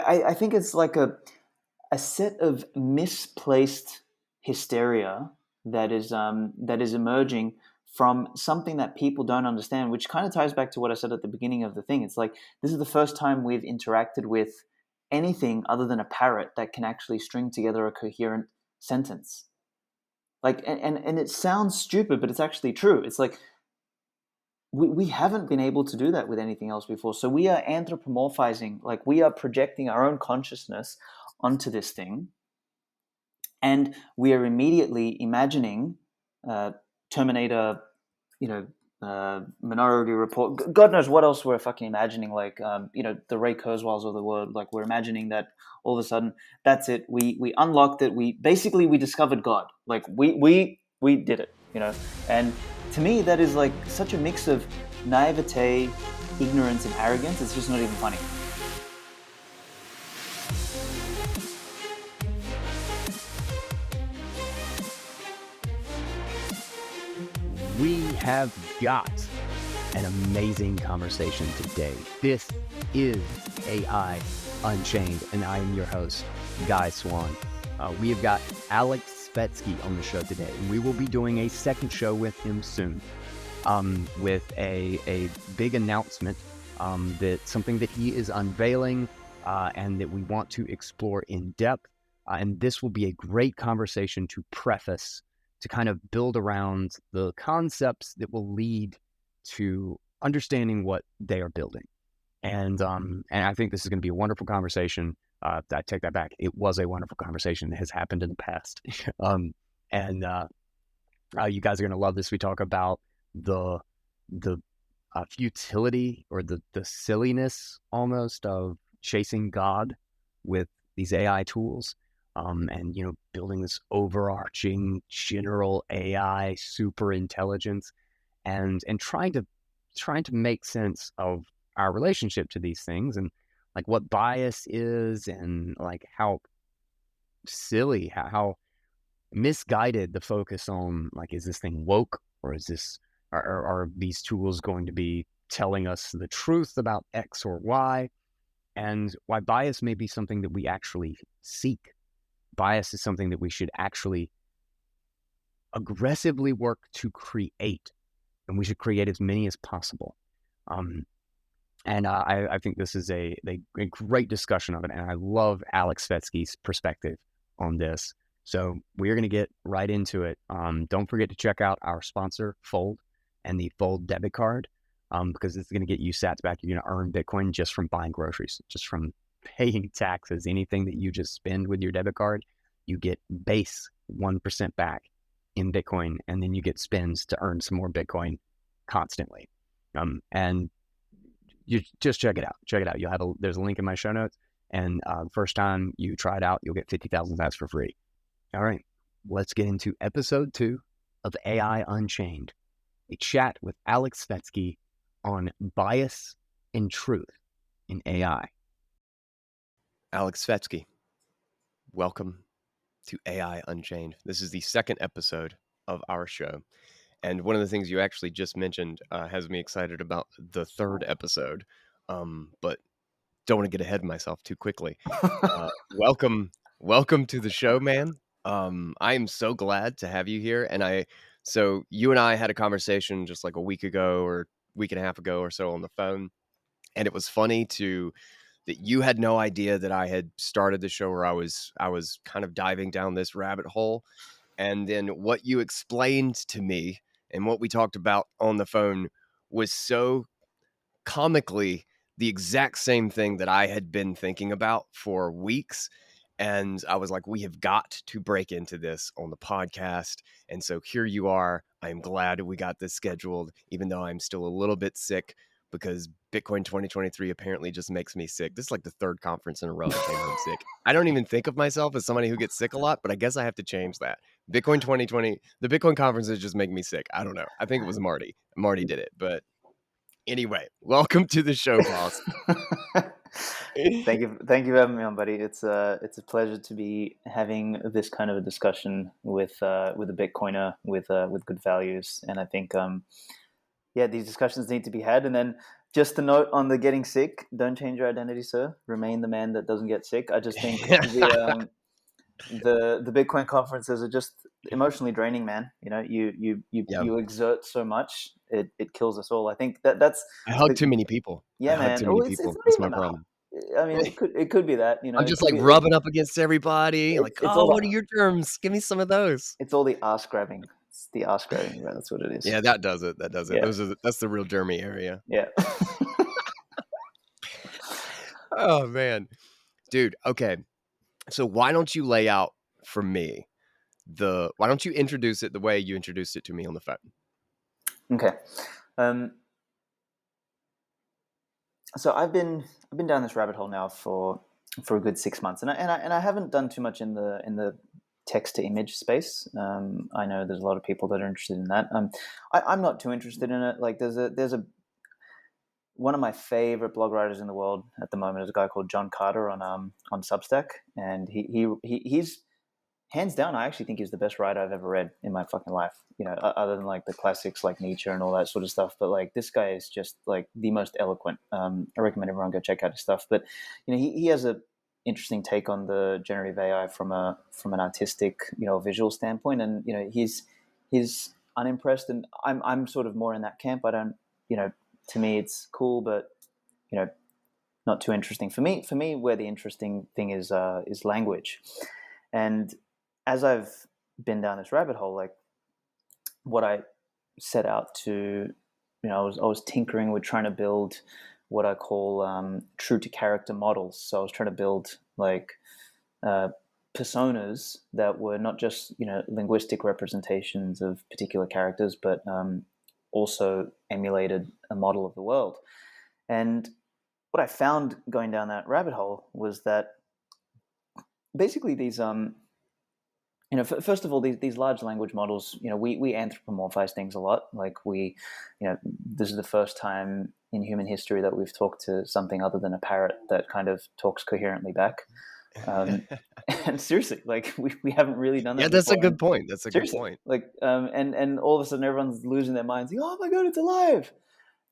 I think it's like a set of misplaced hysteria that is emerging from something that people don't understand, which kind of ties back to what I said at the beginning of the thing. It's like this is the first time we've interacted with anything other than a parrot that can actually string together a coherent sentence. Like, and it sounds stupid, but it's actually true. It's like we haven't been able to do that with anything else before. So we are anthropomorphizing, like we are projecting our own consciousness onto this thing, and we are immediately imagining Terminator, Minority Report. God knows what else we're fucking imagining. Like, the Ray Kurzweils of the world. Like, we're imagining that all of a sudden, that's it. We unlocked it. We discovered God. Like, we did it. And to me, that is like such a mix of naivete, ignorance, and arrogance. It's just not even funny. We have got an amazing conversation today. This is AI Unchained, and I am your host, Guy Swan. We have got Aleks Svetski on the show today, and we will be doing a second show with him soon, with a big announcement, that something that he is unveiling, and that we want to explore in depth. And this will be a great conversation to preface, to kind of build around the concepts that will lead to understanding what they are building. And I think this is going to be a wonderful conversation. I take that back. It was a wonderful conversation that has happened in the past. You guys are going to love this. We talk about the futility or the silliness almost of chasing God with these AI tools. And building this overarching general AI super intelligence, and trying to make sense of our relationship to these things, and like what bias is, and like how silly, how misguided the focus on, like, is this thing woke, or is this are these tools going to be telling us the truth about X or Y, and why bias may be something that we actually seek. Bias is something that we should actually aggressively work to create, and we should create as many as possible. I think this is a great discussion of it, and I love Aleks Svetski's perspective on this. So we're going to get right into it. Don't forget to check out our sponsor, Fold, and the Fold debit card, because it's going to get you sats back. You're going to earn Bitcoin just from buying groceries, just from paying taxes. Anything that you just spend with your debit card, you get base 1% back in Bitcoin, and then you get spins to earn some more Bitcoin constantly. And you just check it out. You'll have there's a link in my show notes, and first time you try it out, you'll get 50,000 sats for free. All right, let's get into episode 2 of AI Unchained, a chat with Aleks Svetski on bias and truth in AI. Aleks Svetski, welcome to AI Unchained. This is the second episode of our show. And one of the things you actually just mentioned has me excited about the third episode, but don't want to get ahead of myself too quickly. Welcome to the show, man. I am so glad to have you here. And so you and I had a conversation just like a week ago or week and a half ago or so on the phone. And it was funny that you had no idea that I had started the show, where I was kind of diving down this rabbit hole. And then what you explained to me and what we talked about on the phone was so comically the exact same thing that I had been thinking about for weeks. And I was like, we have got to break into this on the podcast. And so here you are. I'm glad we got this scheduled, even though I'm still a little bit sick, because Bitcoin 2023 apparently just makes me sick. This is like the third conference in a row I came home sick. I don't even think of myself as somebody who gets sick a lot, but I guess I have to change that. Bitcoin 2020, the Bitcoin conferences just make me sick. I don't know. I think it was Marty. Marty did it. But anyway, welcome to the show, boss. Thank you for having me on, buddy. It's a pleasure to be having this kind of a discussion with a Bitcoiner with good values, and I think these discussions need to be had. And then Just a note on the getting sick. Don't change your identity, sir. Remain the man that doesn't get sick. I just think the Bitcoin conferences are just emotionally draining, man. You know, Yeah. you exert so much, it kills us all. I think that's I hug the, too many people. I yeah, hug man. too Oh, many it's people. not That's my even that. problem. I mean, it could be that, you know, I'm it just could like be rubbing up against everybody. Like, it's oh, all what are the your terms? Give me some of those. it's all the ass grabbing. It's the ass grabbing, bro. That's what it is. Yeah, that does it. That does it. Yeah, That's the real Jeremy area. yeah. Oh man, dude. Okay, so why don't you lay out for me why don't you introduce it the way you introduced it to me on the phone? Okay. Um, so I've been down this rabbit hole now for a good 6 months, and I haven't done too much in the text to image space. I know there's a lot of people that are interested in that. I'm not too interested in it. Like there's a one of my favorite blog writers in the world at the moment is a guy called John Carter on Substack, and he's hands down, I actually think he's the best writer I've ever read in my fucking life. You know, other than like the classics like Nietzsche and all that sort of stuff. But like this guy is just like the most eloquent. I recommend everyone go check out his stuff. But you know, he has a interesting take on the generative AI from an artistic, you know, visual standpoint. And you know, he's unimpressed, and I'm sort of more in that camp. I don't, you know, to me it's cool, but you know, not too interesting for me. For me, where the interesting thing is language. And as I've been down this rabbit hole, like what I set out to, you know, I was tinkering with trying to build what I call true to character models. So I was trying to build like uh, personas that were not just, you know, linguistic representations of particular characters, but also emulated a model of the world. And what I found going down that rabbit hole was that basically these you know, first of all, these large language models, you know, we anthropomorphize things a lot. Like we, you know, this is the first time in human history that we've talked to something other than a parrot that kind of talks coherently back. And seriously, like we haven't really done Yeah, that that's a before. And good point. That's a good seriously, point. like, and all of a sudden everyone's losing their minds. Like, oh my god, it's alive!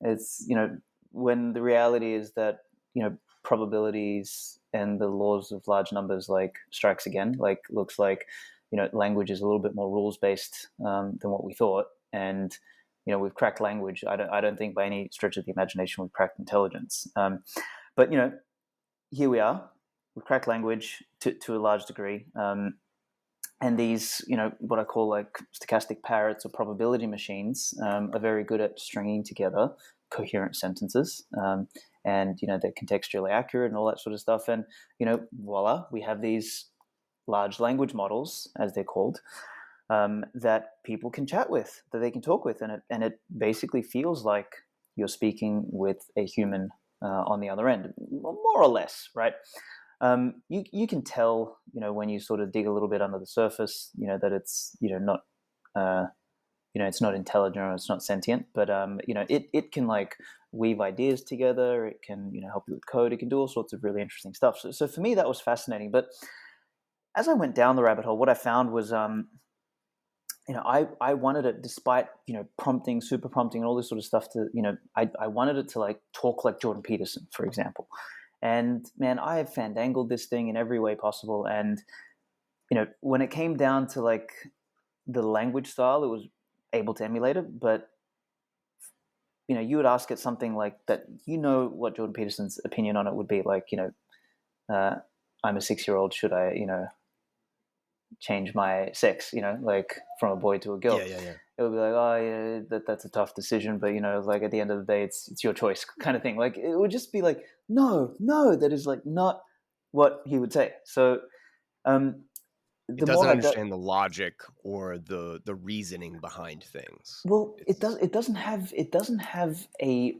It's, you know, when the reality is that, you know, probabilities and the laws of large numbers like strikes again. Like looks like, you know, language is a little bit more rules based than what we thought. And you know, we've cracked language. I don't think by any stretch of the imagination we've cracked intelligence. But you know, here we are. We've cracked language to a large degree. And these, you know, what I call like stochastic parrots or probability machines are very good at stringing together coherent sentences. And, you know, they're contextually accurate and all that sort of stuff. And, you know, voila, we have these large language models, as they're called, that people can chat with, that they can talk with. And it basically feels like you're speaking with a human on the other end, more or less, right? You can tell, you know, when you sort of dig a little bit under the surface, you know, that it's, you know, not you know, it's not intelligent or it's not sentient, but you know, it can like weave ideas together. It can, you know, help you with code. It can do all sorts of really interesting stuff. So for me, that was fascinating. But as I went down the rabbit hole, what I found was, you know, I wanted it, despite, you know, prompting, super prompting, and all this sort of stuff to, you know, I wanted it to like talk like Jordan Peterson, for example. And man, I have fandangled this thing in every way possible. And, you know, when it came down to like the language style, it was able to emulate it. But, you know, you would ask it something like that, you know, what Jordan Peterson's opinion on it would be like, you know, I'm a 6-year-old. Should I, you know, change my sex, you know, like from a boy to a girl? Yeah, yeah, yeah. It would be like, oh yeah, that's a tough decision, but you know, like at the end of the day, it's your choice, kind of thing. Like it would just be like, no, that is like not what he would say. So It the doesn't more I got, understand the logic or the reasoning behind things. well, It's it doesn't have a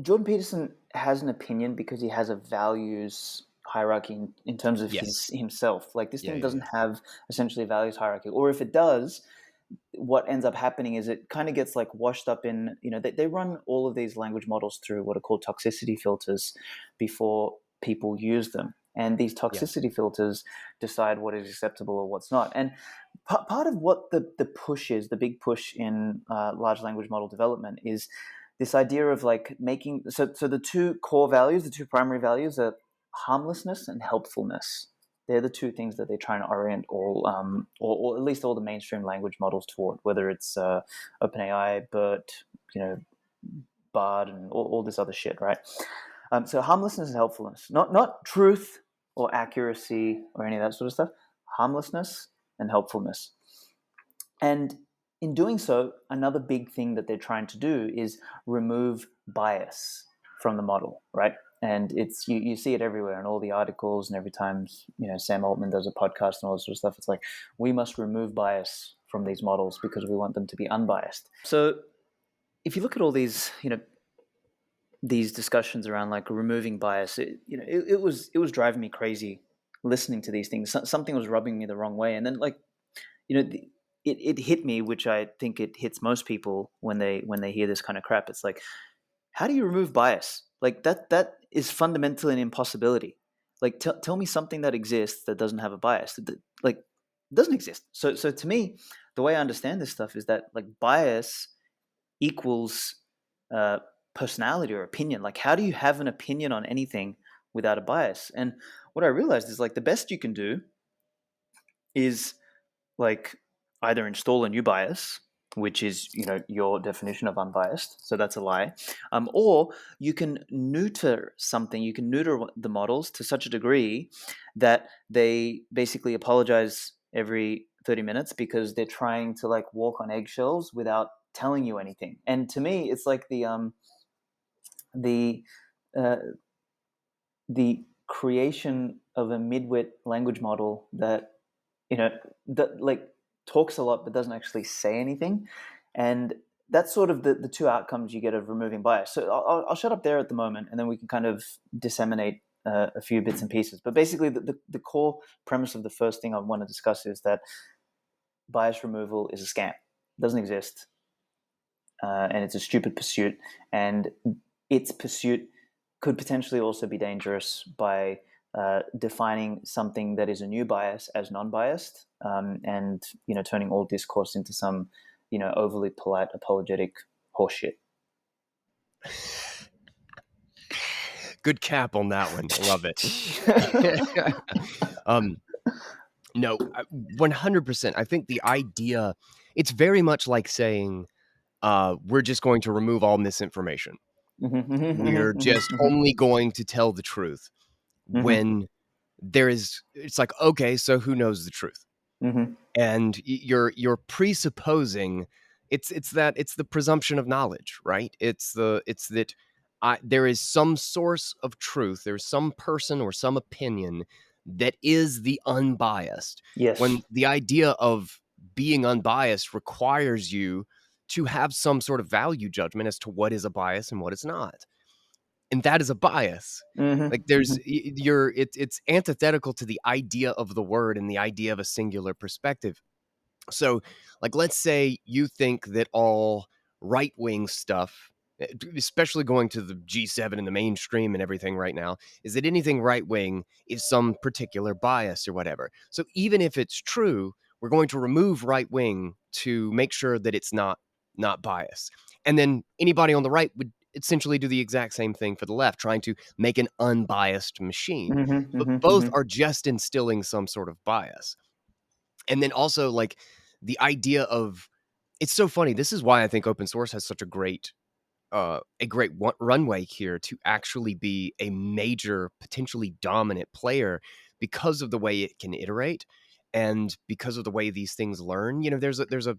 Jordan Peterson has an opinion because he has a values hierarchy in terms of yes. himself. Like this Yeah, thing yeah, doesn't yeah. have essentially a values hierarchy, or if it does, what ends up happening is it kind of gets like washed up in, you know, they run all of these language models through what are called toxicity filters before people use them. And these Yeah. toxicity filters decide what is acceptable or what's not. And part of what the push is, the big push in large language model development is this idea of like making so the two core values, the two primary values are harmlessness and helpfulness. They're the two things that they're trying to orient all, or at least all the mainstream language models toward, whether it's OpenAI, BERT, Bard, and all this other shit, right? So harmlessness and helpfulness, not truth or accuracy or any of that sort of stuff. Harmlessness and helpfulness. And in doing so, another big thing that they're trying to do is remove bias from the model, right? And it's you see it everywhere in all the articles, and every time Sam Altman does a podcast and all this sort of stuff, it's like we must remove bias from these models because we want them to be unbiased. So if you look at all these discussions around like removing bias, it was driving me crazy listening to these things. Something was rubbing me the wrong way, and then it hit me, which I think it hits most people when they hear this kind of crap. It's like, how do you remove bias? Like that is fundamentally an impossibility. Like tell me something that exists that doesn't have a bias. Like it doesn't exist. So to me, the way I understand this stuff is that like bias equals personality or opinion. Like how do you have an opinion on anything without a bias? And what I realized is like the best you can do is like either install a new bias, which is your definition of unbiased, so that's a lie, or you can neuter something. You can neuter the models to such a degree that they basically apologize every 30 minutes because they're trying to like walk on eggshells without telling you anything. And to me, it's like the uh, the creation of a midwit language model that that like talks a lot but doesn't actually say anything. And that's sort of the two outcomes you get of removing bias. So I'll shut up there at the moment, and then we can kind of disseminate a few bits and pieces. But basically, the core premise of the first thing I want to discuss is that bias removal is a scam. It doesn't exist, and it's a stupid pursuit. And its pursuit could potentially also be dangerous by defining something that is a new bias as non-biased, and turning all discourse into some overly polite apologetic horseshit. Good cap on that one. I love it. No, 100%. I think the idea, it's very much like saying, we're just going to remove all misinformation. We're just only going to tell the truth when it's like, okay, so who knows the truth? And you're presupposing it's the presumption of knowledge, right? It's that there is some source of truth, there's some person or some opinion that is the unbiased. Yes. When the idea of being unbiased requires you to have some sort of value judgment as to what is a bias and what is not. And that is a bias. Like it's antithetical to the idea of the word and the idea of a singular perspective. So, like, let's say you think that all right wing stuff, especially going to the G7 and the mainstream and everything right now, is that anything right wing is some particular bias or whatever. So, even if it's true, we're going to remove right wing to make sure that it's not bias. And then anybody on the right would essentially do the exact same thing for the left, trying to make an unbiased machine. But both are just instilling some sort of bias. And then also, like, the idea of, it's so funny. This is why I think open source has such a great runway here to actually be a major, potentially dominant player, because of the way it can iterate and because of the way these things learn. There's a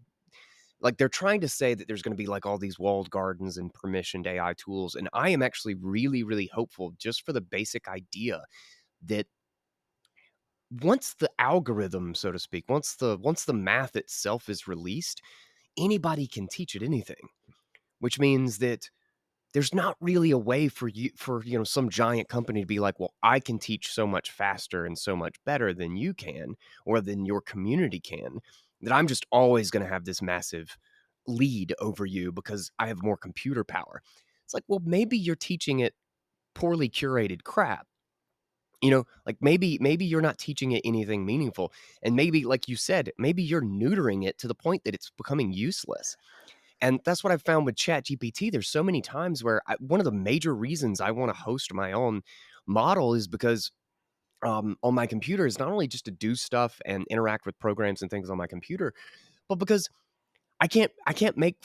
like, they're trying to say that there's going to be like all these walled gardens and permissioned AI tools, and I am actually really, really hopeful, just for the basic idea that once the algorithm, so to speak, once the math itself is released, anybody can teach it anything, which means that there's not really a way for some giant company to be like, well, I can teach so much faster and so much better than you can, or than your community can, that I'm just always going to have this massive lead over you because I have more computer power. It's like, well, maybe you're teaching it poorly curated crap. Like maybe you're not teaching it anything meaningful, and maybe, like you said, maybe you're neutering it to the point that it's becoming useless. And that's what I've found with ChatGPT. There's so many times where one of the major reasons I want to host my own model is because on my computer is not only just to do stuff and interact with programs and things on my computer, but because I can't make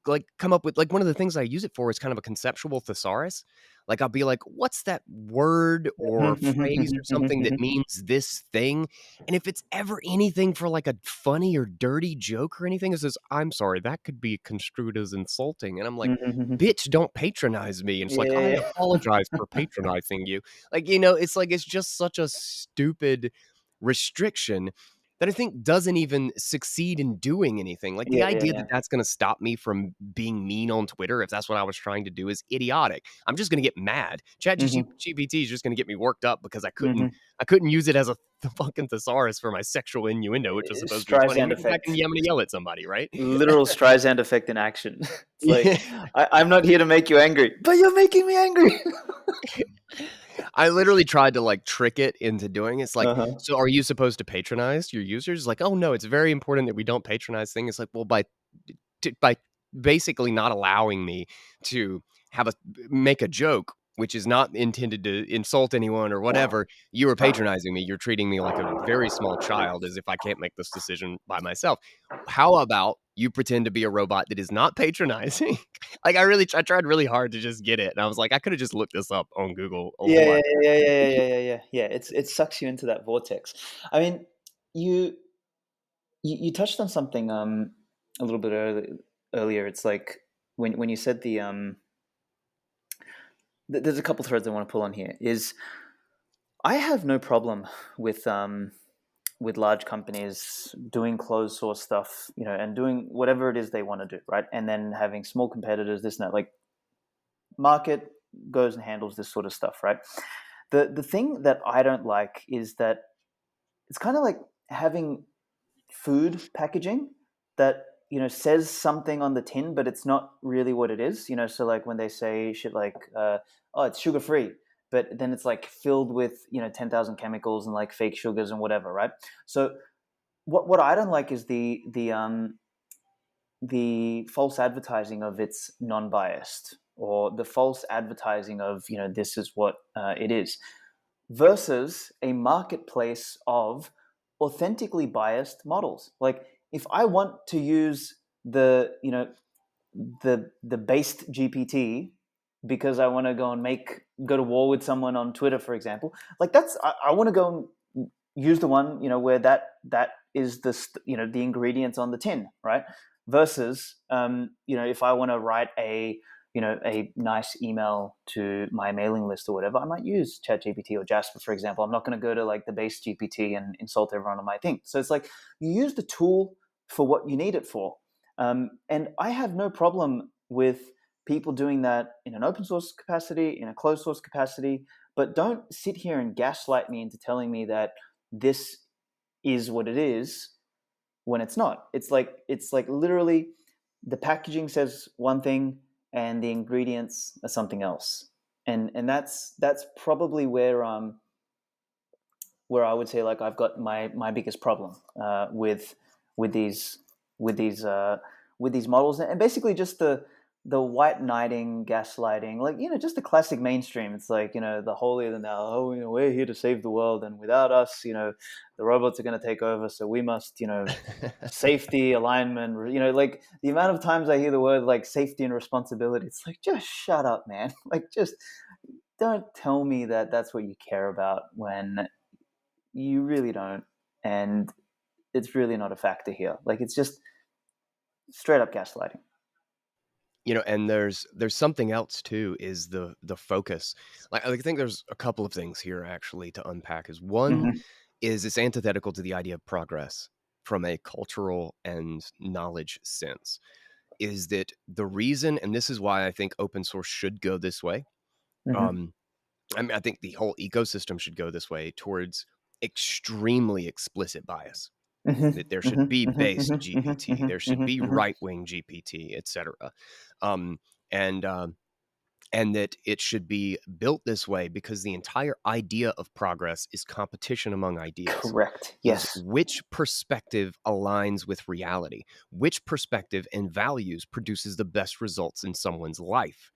like come up with, like, one of the things I use it for is kind of a conceptual thesaurus. Like, I'll be like, what's that word or phrase or something that means this thing? And if it's ever anything for like a funny or dirty joke or anything, it says, I'm sorry, that could be construed as insulting. And I'm like, bitch, don't patronize me. And it's like, I Yeah. apologize for patronizing you. Like, it's like, it's just such a stupid restriction that I think doesn't even succeed in doing anything. Like, the Yeah, yeah, idea that yeah. that's going to stop me from being mean on Twitter, if that's what I was trying to do, is idiotic. I'm just going to get mad. Mhm, ChatGPT is just going to get me worked up because I couldn't mhm. I couldn't use it as a fucking thesaurus for my sexual innuendo, which was supposed to be funny. Streisand Maybe I can effect. yell at somebody, right? Literal Streisand effect in action. It's like, Yeah. I'm not here to make you angry, but you're making me angry. I literally tried to like trick it into doing it. It's like, Uh-huh. so are you supposed to patronize your users? Like, oh no, it's very important that we don't patronize things. It's like, well, by basically not allowing me to have a make a joke, which is not intended to insult anyone or whatever, you are patronizing me. You're treating me like a very small child, as if I can't make this decision by myself. How about you pretend to be a robot that is not patronizing? Like, I tried really hard to just get it, and I was like, I could have just looked this up on Google a Yeah, whole yeah, lot yeah, yeah, yeah, faster. yeah, yeah, yeah. Yeah, it sucks you into that vortex. I mean, you you touched on something a little bit earlier. It's like when you said there's a couple threads I want to pull on here. Is I have no problem with large companies doing closed source stuff, and doing whatever it is they want to do, right? And then having small competitors, this and that. Like, market goes and handles this sort of stuff, right? The thing that I don't like is that it's kind of like having food packaging that says something on the tin, but it's not really what it is. So like when they say shit like, "Oh, it's sugar free," but then it's like filled with 10,000 chemicals and like fake sugars and whatever, right? So what I don't like is the false advertising of it's non-biased, or the false advertising of this is what it is, versus a marketplace of authentically biased models. Like, if I want to use the based GPT because I want to go to war with someone on Twitter, for example, like I want to go and use the one where that is the ingredients on the tin, right? Versus if I want to write a nice email to my mailing list or whatever, I might use ChatGPT or Jasper, for example. I'm not going to go to like the base GPT and insult everyone on my thing. So it's like, you use the tool for what you need it for. And I have no problem with people doing that in an open source capacity, in a closed source capacity, but don't sit here and gaslight me into telling me that this is what it is when it's not. It's like literally the packaging says one thing and the ingredients are something else. And that's probably where I would say, like, I've got my biggest problem with these with these uh, with these models, and basically just the white knighting, gaslighting, like, just the classic mainstream. It's like, the holier than thou. Oh, we're here to save the world, and without us, the robots are going to take over. So we must, safety, alignment. Like, the amount of times I hear the word like safety and responsibility, it's like, just shut up, man. Like, just don't tell me that that's what you care about when you really don't, and it's really not a factor here. Like, it's just straight up gaslighting. And there's something else too, is the focus. Like, I think there's a couple of things here actually to unpack. Is one Mm-hmm. is it's antithetical to the idea of progress from a cultural and knowledge sense. Is that the reason, and this is why I think open source should go this way. Mm-hmm. Um, I mean, I think the whole ecosystem should go this way towards extremely explicit bias. Mm-hmm. That there should Mm-hmm. be Mm-hmm. based Mm-hmm. GPT, there should be Mm-hmm. right wing GPT, etc. Um, and and that it should be built this way because the entire idea of progress is competition among ideas. Correct. Is Yes. which perspective aligns with reality, which perspective and values produces the best results in someone's life.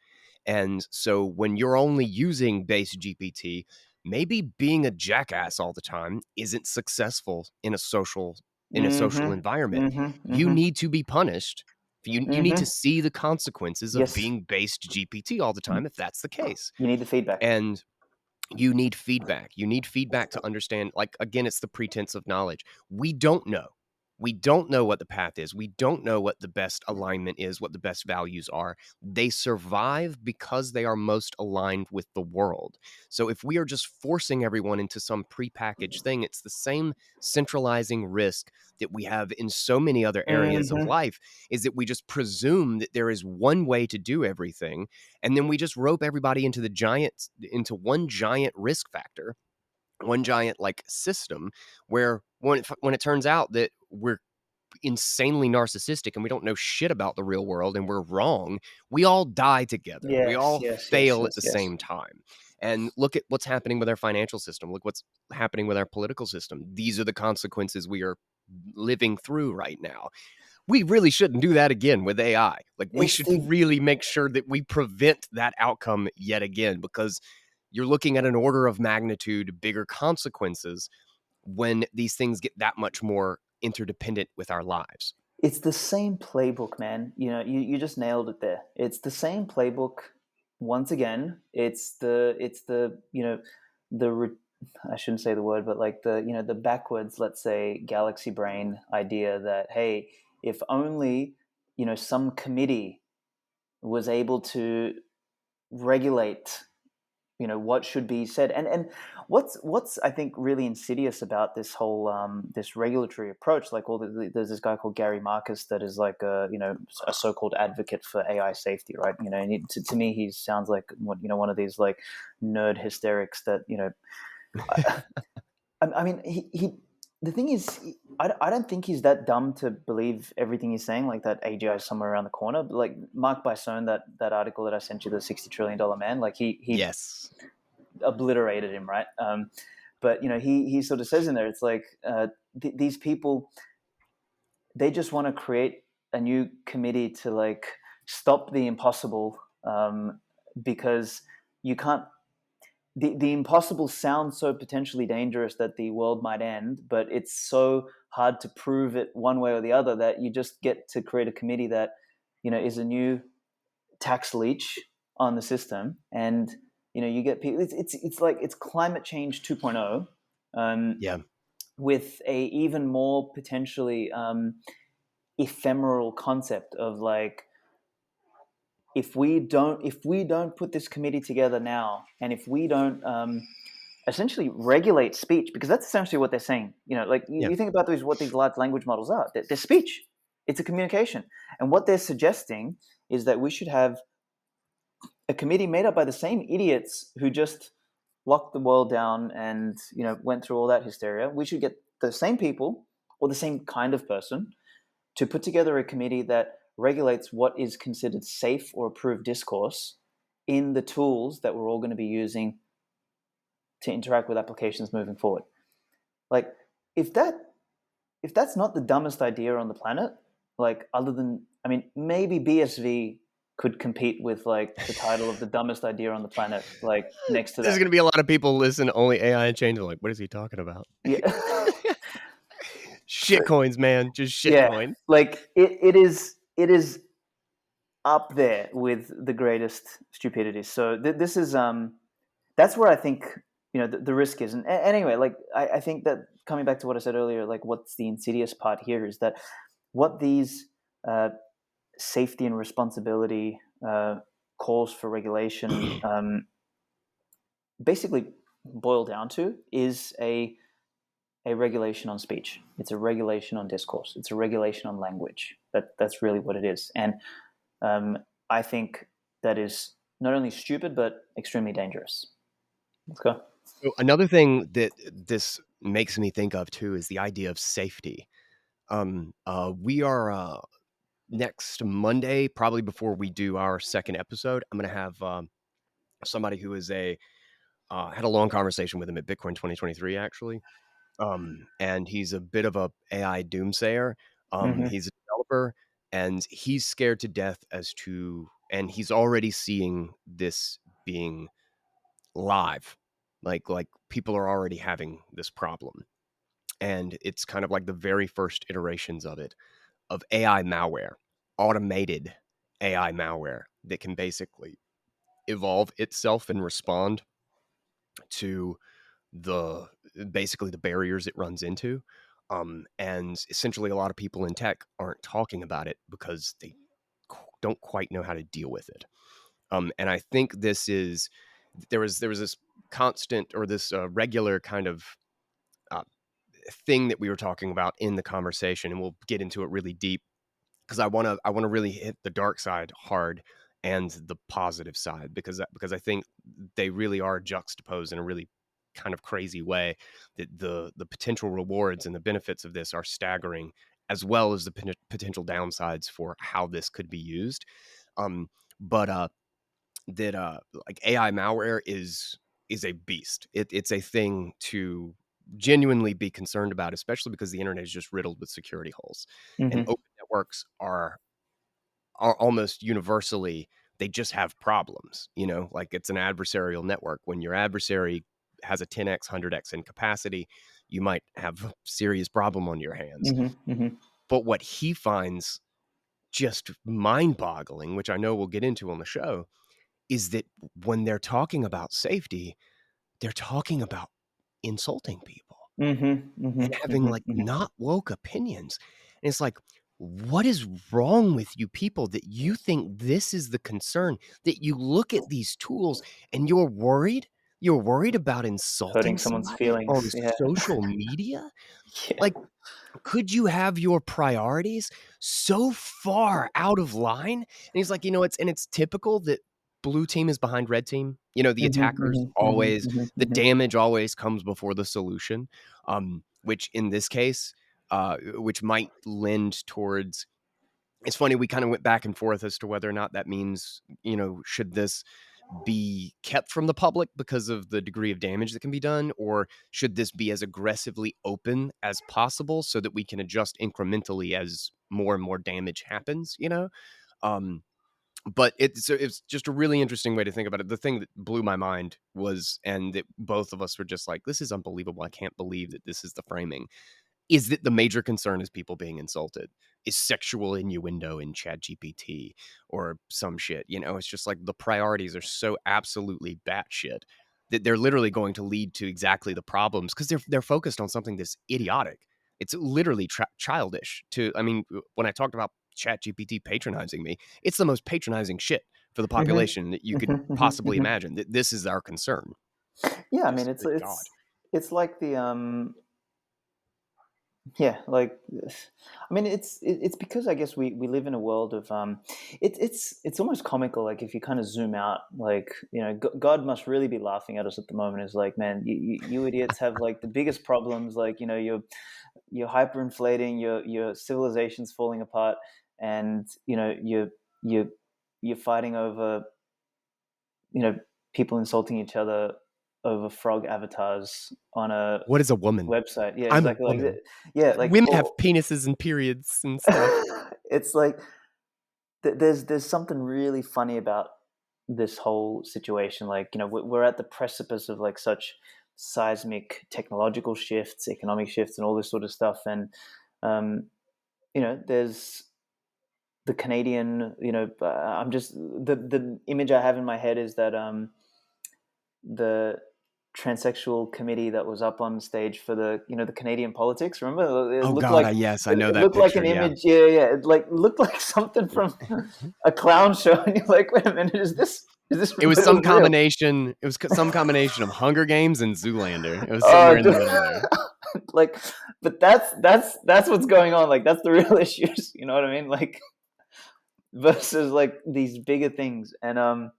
And so when you're only using base GPT, maybe being a jackass all the time isn't successful in a social Mm-hmm. environment. Mm-hmm. You Mm-hmm. need to be punished. You need to Mm-hmm. see the consequences of Yes. being based GPT all the time if that's the case. You need the feedback. And you need feedback. You need feedback to understand, like, again, it's the pretense of knowledge. We don't know. We don't know what the path is. We don't know what the best alignment is, what the best values are. They survive because they are most aligned with the world. So if we are just forcing everyone into some prepackaged thing, it's the same centralizing risk that we have in so many other areas of Mm-hmm. life, is that we just presume that there is one way to do everything, and then we just rope everybody into one giant risk factor, one giant like system, where when it turns out that we're insanely narcissistic and we don't know shit about the real world and we're wrong, we all die together. We Yes. all Yes. Yes. fail at Yes. the Yes. same time. And look at what's happening with our financial system. Look what's happening with our political system. These are the consequences we are living through right now. We really shouldn't do that again with AI. Like, we It's should the really make sure that we prevent that outcome yet again, because you're looking at an order of magnitude bigger consequences when these things get that much more interdependent with our lives. it's the same playbook, man. You just nailed it there. It's the same playbook. Once again, it's the the I shouldn't say the word, but like the backwards, let's say, galaxy brain idea that, hey, if only some committee was able to regulate what should be said. And what's I think really insidious about this whole this regulatory approach, like there's this guy called Gary Marcus that is like a so-called advocate for AI safety, right? And to me he sounds like one of these like nerd hysterics that I, I mean he the thing is, I don't think he's that dumb to believe everything he's saying, like that AGI is somewhere around the corner. But like Mark Bison, that article that I sent you, the $60 trillion man, like he Yes. obliterated him, right? But he sort of says in there, it's like these people, they just want to create a new committee to like stop the impossible, because you can't. The impossible sounds so potentially dangerous that the world might end, but it's so hard to prove it one way or the other that you just get to create a committee that is a new tax leech on the system. And you get people, it's like it's climate change 2.0, Yeah. with a even more potentially ephemeral concept of like, if we don't put this committee together now, and if we don't essentially regulate speech, because that's essentially what they're saying. Like Yeah. you think about what these large language models are. They're speech. It's a communication. And what they're suggesting is that we should have a committee made up by the same idiots who just locked the world down and went through all that hysteria. We should get the same people, or the same kind of person, to put together a committee that regulates what is considered safe or approved discourse in the tools that we're all going to be using to interact with applications moving forward. Like, if that's not the dumbest idea on the planet, like, other than, I mean, maybe BSV could compete with like the title of the dumbest idea on the planet, like next to There's that. going to be a lot of people listen to only AI Unchained and like, what is he talking about? Yeah. Shit coins, man. Just shit Yeah, coin. like it is up there with the greatest stupidities. So this is that's where I think the risk is. And anyway, like I think that, coming back to what I said earlier, like what's the insidious part here is that what these uh, safety and responsibility calls for regulation basically boil down to is a regulation on speech. It's a regulation on discourse. It's a regulation on language. That's really what it is. And I think that is not only stupid but extremely dangerous. Let's go. So another thing that this makes me think of too is the idea of safety. We are next Monday, probably before we do our second episode, I'm going to have somebody who is had a long conversation with him at Bitcoin 2023, actually. And he's a bit of a AI doomsayer. Mm-hmm. He's a developer, and he's scared to death and he's already seeing this being live. Like people are already having this problem. And it's kind of like the very first iterations of AI malware, automated AI malware that can basically evolve itself and respond to the basically the barriers it runs into. And essentially, a lot of people in tech aren't talking about it because they don't quite know how to deal with it. And I think there was this constant or this regular kind of uh, thing that we were talking about in the conversation, and we'll get into it really deep because I want to really hit the dark side hard and the positive side because I think they really are juxtaposed in a really kind of crazy way. That the potential rewards and the benefits of this are staggering, as well as the potential downsides for how this could be used. But that like AI malware is a beast. It's a thing to genuinely be concerned about, especially because the internet is just riddled with security holes, and Mm-hmm. open networks are almost universally, they just have problems. Like it's an adversarial network. When your adversary has a 10x 100x in capacity, you might have a serious problem on your hands. Mm-hmm. Mm-hmm. But what he finds just mind-boggling, which I know we'll get into on the show, is that when they're talking about safety, they're talking about insulting people Mm-hmm. and having like Mm-hmm. not woke opinions. And it's like, what is wrong with you people that you think this is the concern? That you look at these tools and you're worried? You're worried about insulting Hurting someone's somebody on feelings. Yeah. social media? Yeah. Like, could you have your priorities so far out of line? And he's like, it's typical that blue team is behind red team. The Mm-hmm. attackers Mm-hmm. always, Mm-hmm. the Mm-hmm. damage always comes before the solution. Which in this case, which might lend towards. It's funny, we kind of went back and forth as to whether or not that means, should this be kept from the public because of the degree of damage that can be done, or should this be as aggressively open as possible so that we can adjust incrementally as more and more damage happens? Um, but it's just a really interesting way to think about it. The thing that blew my mind was, and that both of us were just like, this is unbelievable. I can't believe that this is the framing, is that the major concern is people being insulted, is sexual innuendo in ChatGPT or some shit. It's just like the priorities are so absolutely batshit that they're literally going to lead to exactly the problems because they're focused on something that's idiotic. It's literally childish. When I talked about ChatGPT patronizing me, it's the most patronizing shit for the population that you could Mm-hmm. possibly Mm-hmm. imagine. That this is our concern. Yeah, I mean, Just good God. it's like the yeah, like I mean, it's because I guess we live in a world of it's almost comical. Like if you kind of zoom out, like God must really be laughing at us at the moment. Is like, man, you idiots have like the biggest problems. Like you're hyperinflating, your civilization's falling apart, and you you're fighting over people insulting each other over frog avatars on a What is a woman? website. Yeah, I'm a exactly. Like woman. yeah, like Women have or penises and periods and stuff. it's like there's something really funny about this whole situation. Like we're at the precipice of like such seismic technological shifts, economic shifts, and all this sort of stuff. And there's the Canadian. I'm just the image I have in my head is that the transsexual committee that was up on stage for the Canadian politics. Remember, it Oh looked God, like yes, I know it that looked like picture. an Yeah. image. Yeah, yeah. It like looked like something from a clown show, and you're like, wait a minute, is this? It was But it some was real. combination. It was some combination of Hunger Games and Zoolander. It was somewhere Oh, in the middle there. like, but that's what's going on. Like, that's the real issues. You know what I mean? Like, versus like these bigger things, and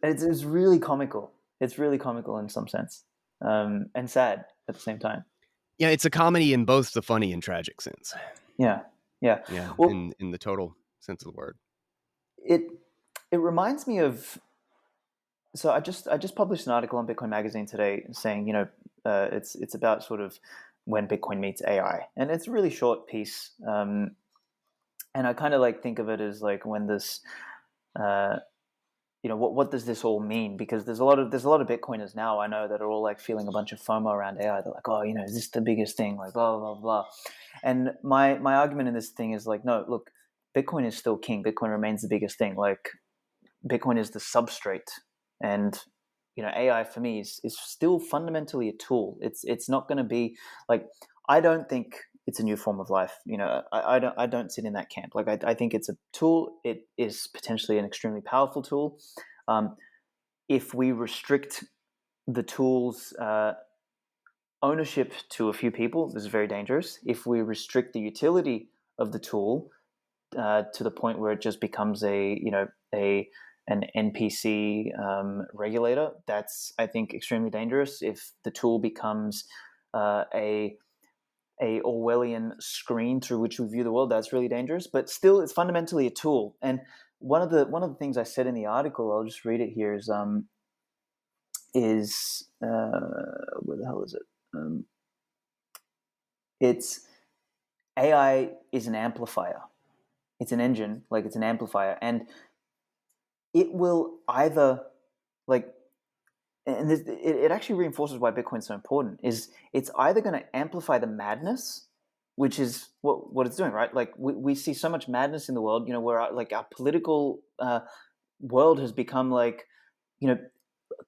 it's really comical. It's really comical in some sense, and sad at the same time. Yeah, it's a comedy in both the funny and tragic sense. Yeah, yeah. Yeah, Well, in the total sense of the word. it it reminds me of So I just published an article on Bitcoin Magazine today saying, it's about sort of when Bitcoin meets AI, and it's a really short piece. And I kind of like think of it as like when this, uh, what does this all mean? Because there's a lot of Bitcoiners now I know that are all like feeling a bunch of FOMO around AI. They're like, oh, is this the biggest thing? Like blah blah blah. And my argument in this thing is like, no, look, Bitcoin is still king. Bitcoin remains the biggest thing. Like Bitcoin is the substrate, and AI for me is still fundamentally a tool. It's not going to be like, I don't think it's a new form of life. I don't sit in that camp. Like I think it's a tool. It is potentially an extremely powerful tool. Um, if we restrict the tool's ownership to a few people, this is very dangerous. If we restrict the utility of the tool to the point where it just becomes an NPC regulator, that's, I think, extremely dangerous. If the tool becomes a Orwellian screen through which we view the world, that's really dangerous. But still, it's fundamentally a tool. And one of the things I said in the article, I'll just read it here, is where the hell is it? It's AI is an amplifier. It's an engine, like it's an amplifier, and it will either like, and it actually reinforces why Bitcoin's so important. Is it's either going to amplify the madness, which is what it's doing, right? Like we see so much madness in the world, where our political world has become like, you know,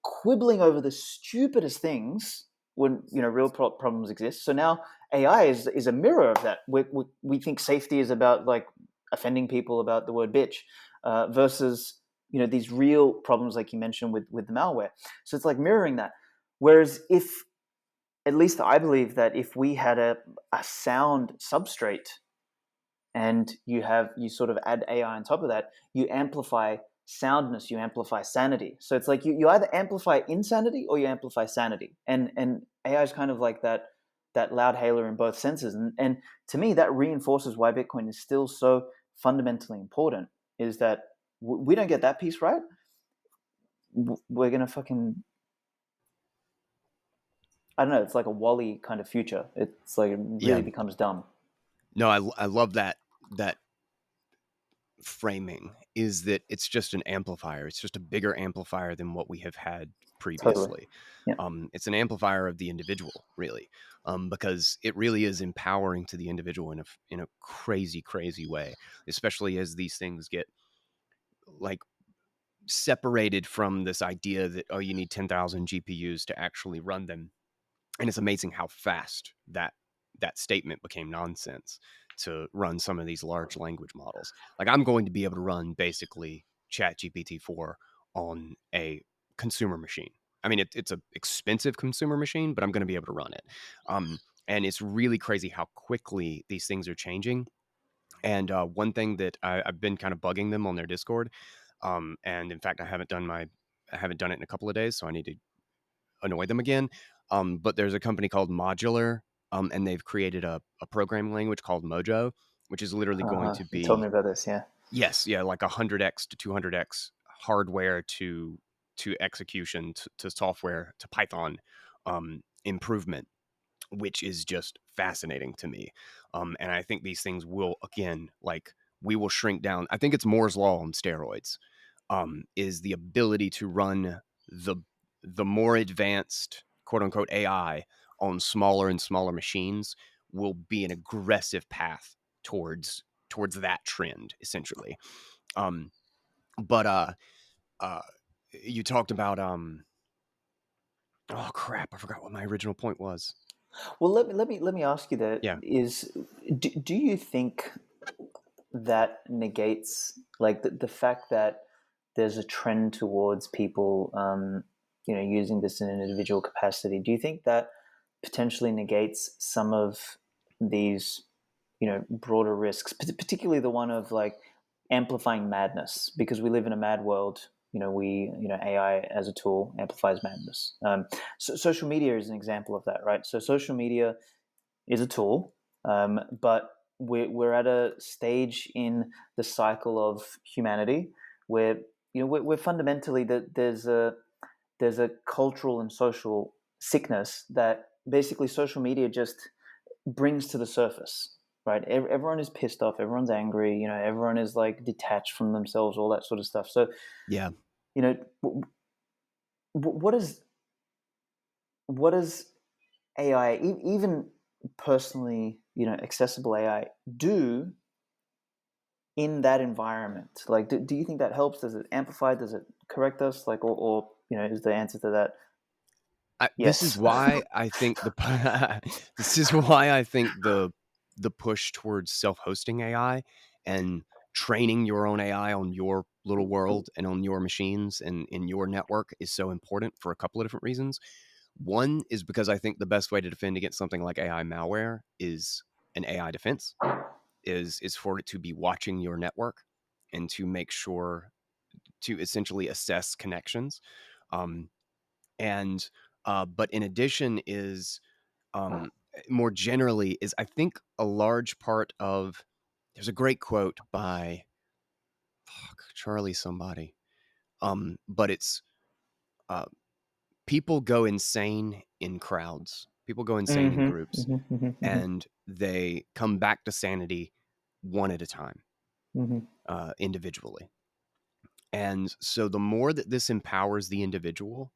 quibbling over the stupidest things when real problems exist. So now AI is a mirror of that. We think safety is about like offending people about the word bitch, versus these real problems like you mentioned with the malware. So it's like mirroring that. Whereas if, at least I believe that if we had a sound substrate, and you sort of add AI on top of that, you amplify soundness, you amplify sanity. So it's like you either amplify insanity or you amplify sanity. And AI is kind of like that loudhailer in both senses. And to me, that reinforces why Bitcoin is still so fundamentally important, is that we don't get that piece right, we're gonna fucking, I don't know, it's like a Wall-E kind of future. It's like it really Yeah. becomes dumb. No, I love that framing, is that it's just an amplifier. It's just a bigger amplifier than what we have had Totally. previously. Yeah. It's an amplifier of the individual, really, because it really is empowering to the individual in a crazy, crazy way, especially as these things get like separated from this idea that, oh, you need 10,000 GPUs to actually run them. And it's amazing how fast that statement became nonsense to run some of these large language models. Like, I'm going to be able to run basically ChatGPT 4 on a consumer machine. I mean, it's an expensive consumer machine, but I'm going to be able to run it. And it's really crazy how quickly these things are changing. And one thing that I've been kind of bugging them on their Discord, and in fact, I haven't done it in a couple of days, so I need to annoy them again. But there's a company called Modular, and they've created a programming language called Mojo, which is literally going to You told me be, about this. Yeah. yes, yeah, like 100x to 200x hardware to execution to software to Python improvement, which is just fascinating to me. And I think these things will, again, like, we will shrink down. I think it's Moore's law on steroids, is the ability to run the more advanced quote unquote AI on smaller and smaller machines will be an aggressive path towards that trend, essentially. Um, but uh, you talked about oh crap, I forgot what my original point was. Well, let me ask you that, Yeah. is, do you think that negates like the fact that there's a trend towards people using this in an individual capacity? Do you think that potentially negates some of these broader risks, particularly the one of like amplifying madness? Because we live in a mad world. AI as a tool amplifies madness. So social media is an example of that, right? So social media is a tool, but we're at a stage in the cycle of humanity where we're fundamentally that there's a there's a cultural and social sickness that basically social media just brings to the surface, right? Everyone is pissed off, everyone's angry, everyone is like detached from themselves, all that sort of stuff. So, Yeah. What is AI, even personally, accessible AI, do in that environment? Like, do you think that helps? Does it amplify? Does it correct us? Like, or is the answer to that This is yes? why I think this is why I think the push towards self-hosting AI and training your own AI on your little world and on your machines and in your network is so important for a couple of different reasons. One is because I think the best way to defend against something like AI malware is an AI defense, is for it to be watching your network and to make sure to essentially assess connections. Um, and but in addition is um, more generally is I think a large part of there's a great quote by Charlie somebody, but it's uh, people go insane in crowds, people go insane in Mm-hmm, groups, mm-hmm, mm-hmm, and they come back to sanity one at a time, mm-hmm, individually. And so the more that this empowers the individual,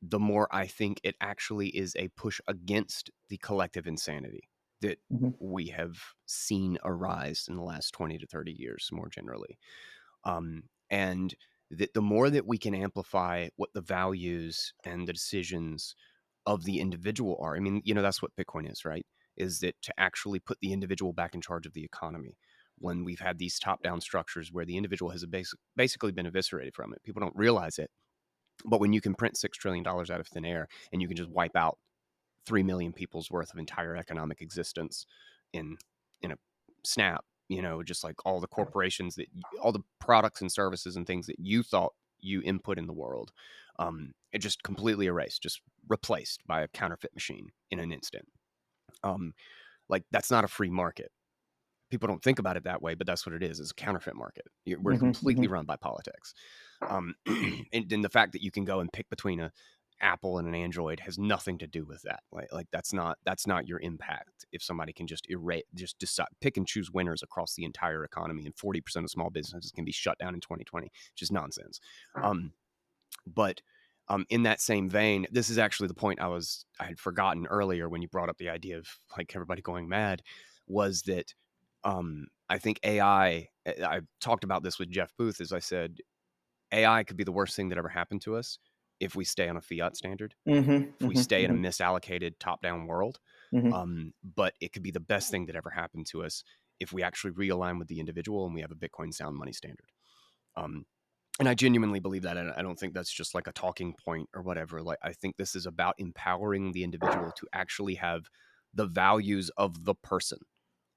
the more I think it actually is a push against the collective insanity that mm-hmm, we have seen arise in the last 20 to 30 years more generally. And that the more that we can amplify what the values and the decisions of the individual are, I mean, that's what Bitcoin is, right? Is that to actually put the individual back in charge of the economy when we've had these top down structures where the individual has basically been eviscerated from it. People don't realize it. But when you can print $6 trillion out of thin air and you can just wipe out 3 million people's worth of entire economic existence in a snap, just like all the corporations all the products and services and things that you thought you input in the world, it just completely erased, just replaced by a counterfeit machine in an instant. Like that's not a free market. People don't think about it that way, but that's what it is. It's a counterfeit market. We're completely mm-hmm. run by politics. And the fact that you can go and pick between a Apple and an Android has nothing to do with that. Like that's not your impact. If somebody can just decide, pick and choose winners across the entire economy, and 40% of small businesses can be shut down in 2020, just nonsense. But in that same vein, this is actually the point I had forgotten earlier when you brought up the idea of like everybody going mad, was that I think AI. I talked about this with Jeff Booth, as I said, AI could be the worst thing that ever happened to us if we stay on a fiat standard, Mm-hmm, if we stay in a mm-hmm, misallocated top-down world. mm-hmm. But it could be the best thing that ever happened to us if we actually realign with the individual and we have a Bitcoin sound money standard. And I genuinely believe that. And I don't think that's just like a talking point or whatever. Like, I think this is about empowering the individual to actually have the values of the person.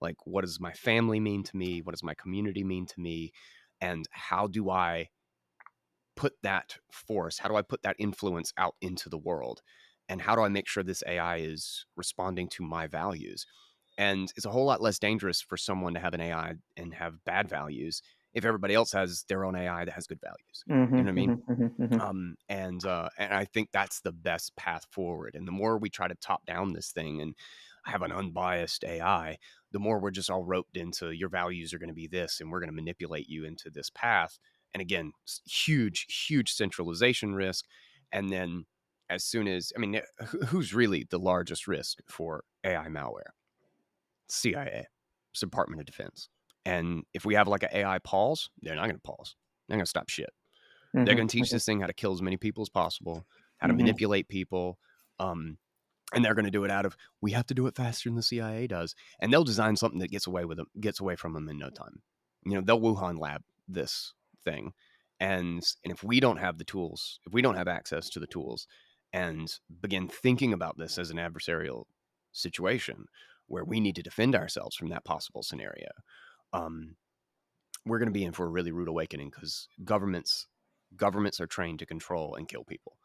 Like, what does my family mean to me? What does my community mean to me? And how do I put that force? How do I put that influence out into the world? And how do I make sure this AI is responding to my values? And it's a whole lot less dangerous for someone to have an AI and have bad values if everybody else has their own AI that has good values. You know what I Mm-hmm, mean? mm-hmm, mm-hmm, And I think that's the best path forward. And the more we try to top down this thing and have an unbiased AI, the more we're just all roped into your values are going to be this, and we're going to manipulate you into this path. And again, huge centralization risk. And then as soon as, I mean, who's really the largest risk for AI malware? CIA, Department of Defense. And if we have like an AI pause, they're not going to pause. They're going to stop shit. They're going to teach mm-hmm, this thing how to kill as many people as possible, how to mm-hmm. manipulate people. And they're going to do it out of, we have to do it faster than the CIA does. And they'll design something that gets away from them in no time. They'll Wuhan lab this thing. And if we don't have the tools, if we don't have access to the tools and begin thinking about this as an adversarial situation where we need to defend ourselves from that possible scenario, um, we're going to be in for a really rude awakening, because governments are trained to control and kill people.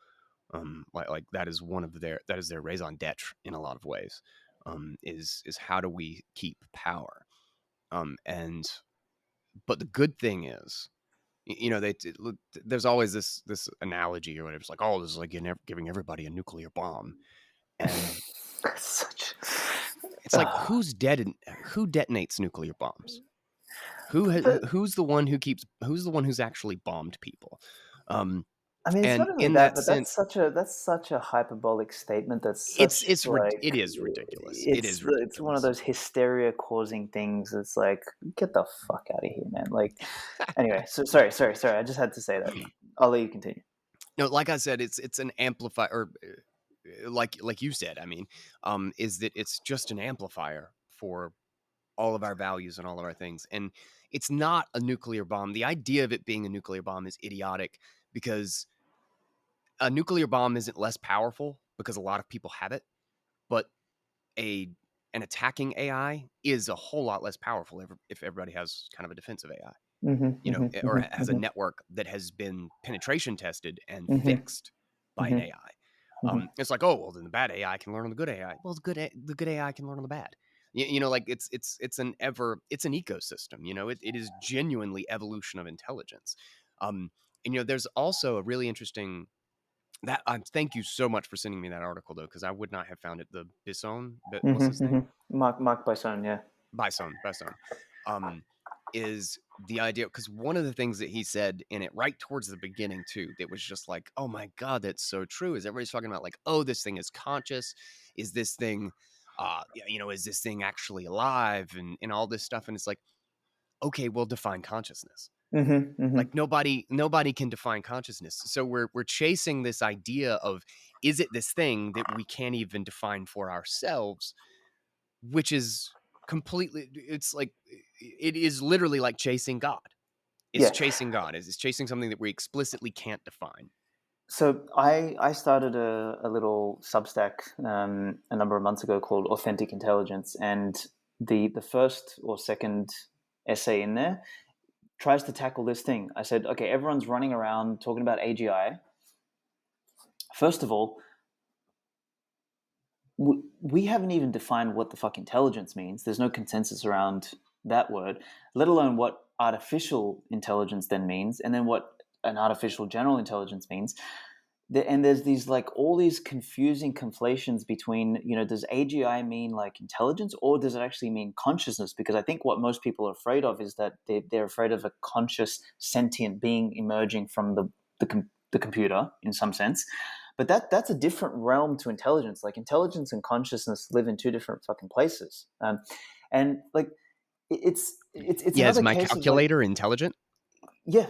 Like that is their raison d'etre in a lot of ways. Is how do we keep power? And but the good thing is there's always this analogy or whatever. It's like, oh, this is like giving everybody a nuclear bomb, and Such. it's like, who detonates nuclear bombs? But Who's the one who's actually bombed people? I mean, it's And not only in that, that but sense, that's such a hyperbolic statement. That's such it like is ridiculous. It is it's one of ridiculous. those hysteria causing things. It's like, get the fuck out of here, man. Like, anyway, so sorry. I just had to say that. I'll let you continue. No, like I said, it's an amplifier, or like you said. I mean, is that it's just an amplifier for all of our values and all of our things, and it's not a nuclear bomb. The idea of it being a nuclear bomb is idiotic, because a nuclear bomb isn't less powerful because a lot of people have it, but a an attacking AI is a whole lot less powerful if everybody has kind of a defensive AI, or has a network that has been penetration tested and fixed by an AI. It's like, oh, well, then the bad AI can learn on the good AI. Well, the good AI can learn on the bad. Like it's an ecosystem. It is genuinely evolution of intelligence. And there's also a really interesting that. Thank you so much for sending me that article, though, because I would not have found it. The Bison, but what's his name? Mark Bison, yeah. Bison. Is the idea, because one of the things that he said in it right towards the beginning too, that was just like, oh my God, that's so true, is everybody's talking about like, oh, this thing is conscious, is this thing is this thing actually alive, and all this stuff, and it's like, okay, well, define consciousness. Like nobody can define consciousness, so we're chasing this idea of, is it this thing that we can't even define for ourselves, which is completely, it's like, it is literally like chasing God. It's Yeah. chasing God. It's chasing something that we explicitly can't define. So I started a little Substack a number of months ago called Authentic Intelligence, and the first or second essay in there tries to tackle this thing. I said, okay, everyone's running around talking about AGI. First of all, we haven't even defined what the fuck intelligence means. There's no consensus around that word, let alone what artificial intelligence then means, and then what an artificial general intelligence means. And there's these like all these confusing conflations between, does AGI mean like intelligence, or does it actually mean consciousness? Because I think what most people are afraid of is that they're afraid of a conscious sentient being emerging from the computer in some sense. But that's a different realm to intelligence. Like intelligence and consciousness live in two different fucking places. And like it's Yeah, is another my case of like, calculator intelligent? yeah,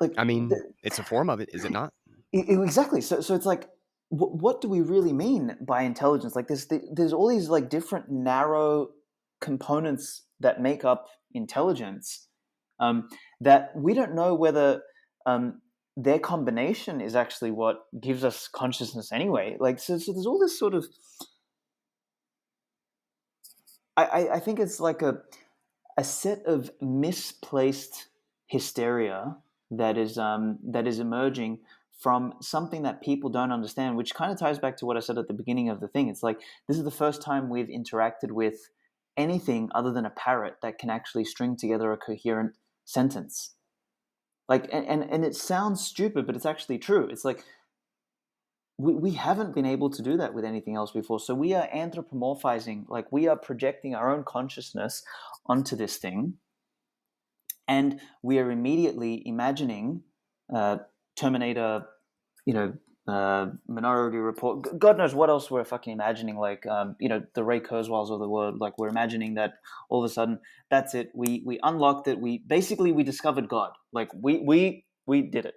like I mean, it's a form of it, is it not? exactly. So it's like, what do we really mean by intelligence? Like there's all these like different narrow components that make up intelligence, that we don't know whether their combination is actually what gives us consciousness anyway. Like so there's all this sort of. I think it's like a set of misplaced hysteria that is emerging from something that people don't understand, which kind of ties back to what I said at the beginning of the thing. It's like, this is the first time we've interacted with anything other than a parrot that can actually string together a coherent sentence. Like, and it sounds stupid, but it's actually true. It's like, we haven't been able to do that with anything else before. So we are anthropomorphizing, like we are projecting our own consciousness onto this thing, and we are immediately imagining Terminator, Minority Report. God knows what else we're fucking imagining. Like, the Ray Kurzweils of the world. Like, we're imagining that all of a sudden, that's it. We unlocked it. We discovered God. Like, we did it.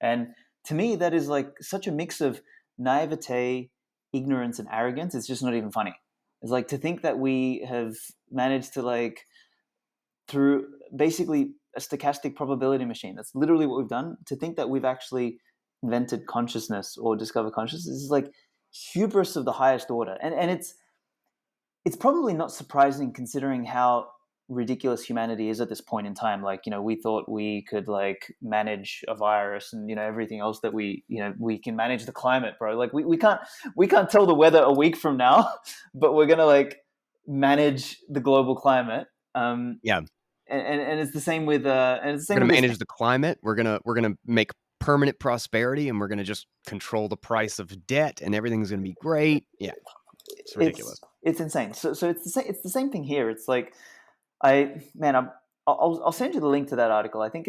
And to me, that is like such a mix of naivete, ignorance, and arrogance. It's just not even funny. It's like to think that we have managed to, like, through basically a stochastic probability machine. That's literally what we've done. To think that we've actually invented consciousness or discovered consciousness is like hubris of the highest order. And it's probably not surprising considering how ridiculous humanity is at this point in time. Like, we thought we could like manage a virus and, everything else that we can manage the climate, bro. Like we can't tell the weather a week from now, but we're going to like manage the global climate. Yeah. and it's the same with and it's the We're same going with to this. manage the climate. We're going to make permanent prosperity, and we're going to just control the price of debt, and everything's going to be great. Yeah, it's ridiculous. It's insane. So it's the same thing here. It's like I'll send you the link to that article. I think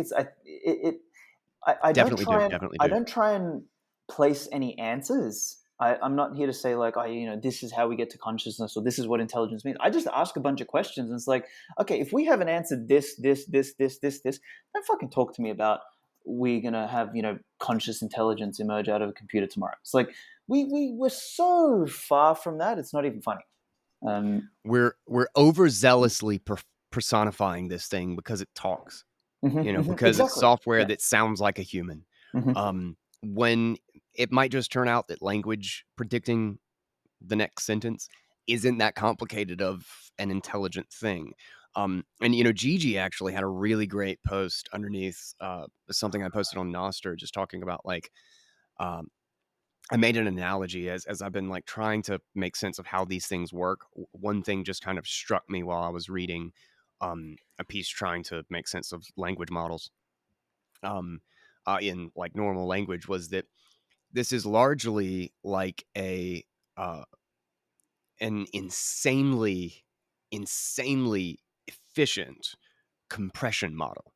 Definitely do. Definitely I do. don't try and place any answers. I'm not here to say like, oh, this is how we get to consciousness, or this is what intelligence means. I just ask a bunch of questions, and it's like, okay, if we haven't answered this, don't fucking talk to me about we're gonna have conscious intelligence emerge out of a computer tomorrow. It's like we're so far from that. It's not even funny. We're overzealously personifying this thing because it talks. Because it's Exactly. software Yeah. that sounds like a human. Mm-hmm. When it might just turn out that language predicting the next sentence isn't that complicated of an intelligent thing. And Gigi actually had a really great post underneath something I posted on Noster, just talking about like um, I made an analogy as I've been like trying to make sense of how these things work. One thing just kind of struck me while I was reading a piece trying to make sense of language models in like normal language was that this is largely like uh, an insanely efficient compression model.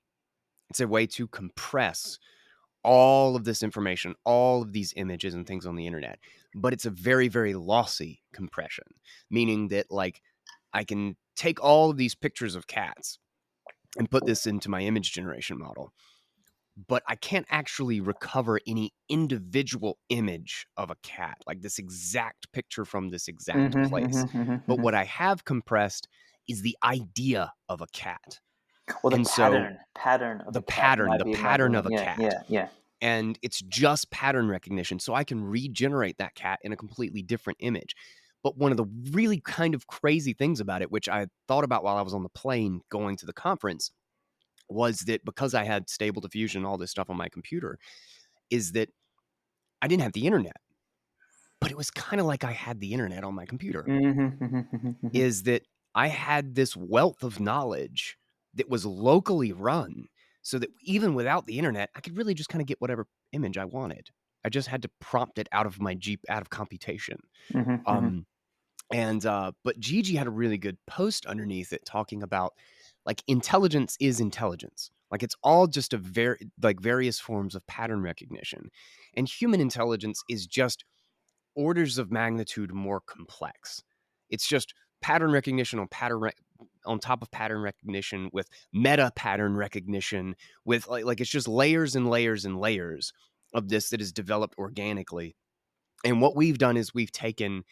It's a way to compress all of this information, all of these images and things on the internet. But it's a very, very lossy compression, meaning that like I can take all of these pictures of cats and put this into my image generation model, but I can't actually recover any individual image of a cat, like this exact picture from this exact Mm-hmm, place. mm-hmm, mm-hmm, But mm-hmm. what I have compressed is the idea of a cat. Or the And so pattern of a cat the might be pattern one. of a Yeah, cat. yeah, yeah. And it's just pattern recognition. So I can regenerate that cat in a completely different image. But one of the really kind of crazy things about it, which I thought about while I was on the plane going to the conference, was that because I had stable diffusion and all this stuff on my computer, is that I didn't have the internet, but it was kind of like I had the internet on my computer. Mm-hmm, mm-hmm, mm-hmm, mm-hmm. Is that I had this wealth of knowledge that was locally run so that even without the internet, I could really just kind of get whatever image I wanted. I just had to prompt it out of my Jeep, out of computation. Mm-hmm, mm-hmm. Um, but Gigi had a really good post underneath it talking about like intelligence is intelligence. Like it's all just a various forms of pattern recognition. And human intelligence is just orders of magnitude more complex. It's just pattern recognition on on top of pattern recognition with meta pattern recognition with like it's just layers and layers and layers of this that is developed organically. And what we've done is we've taken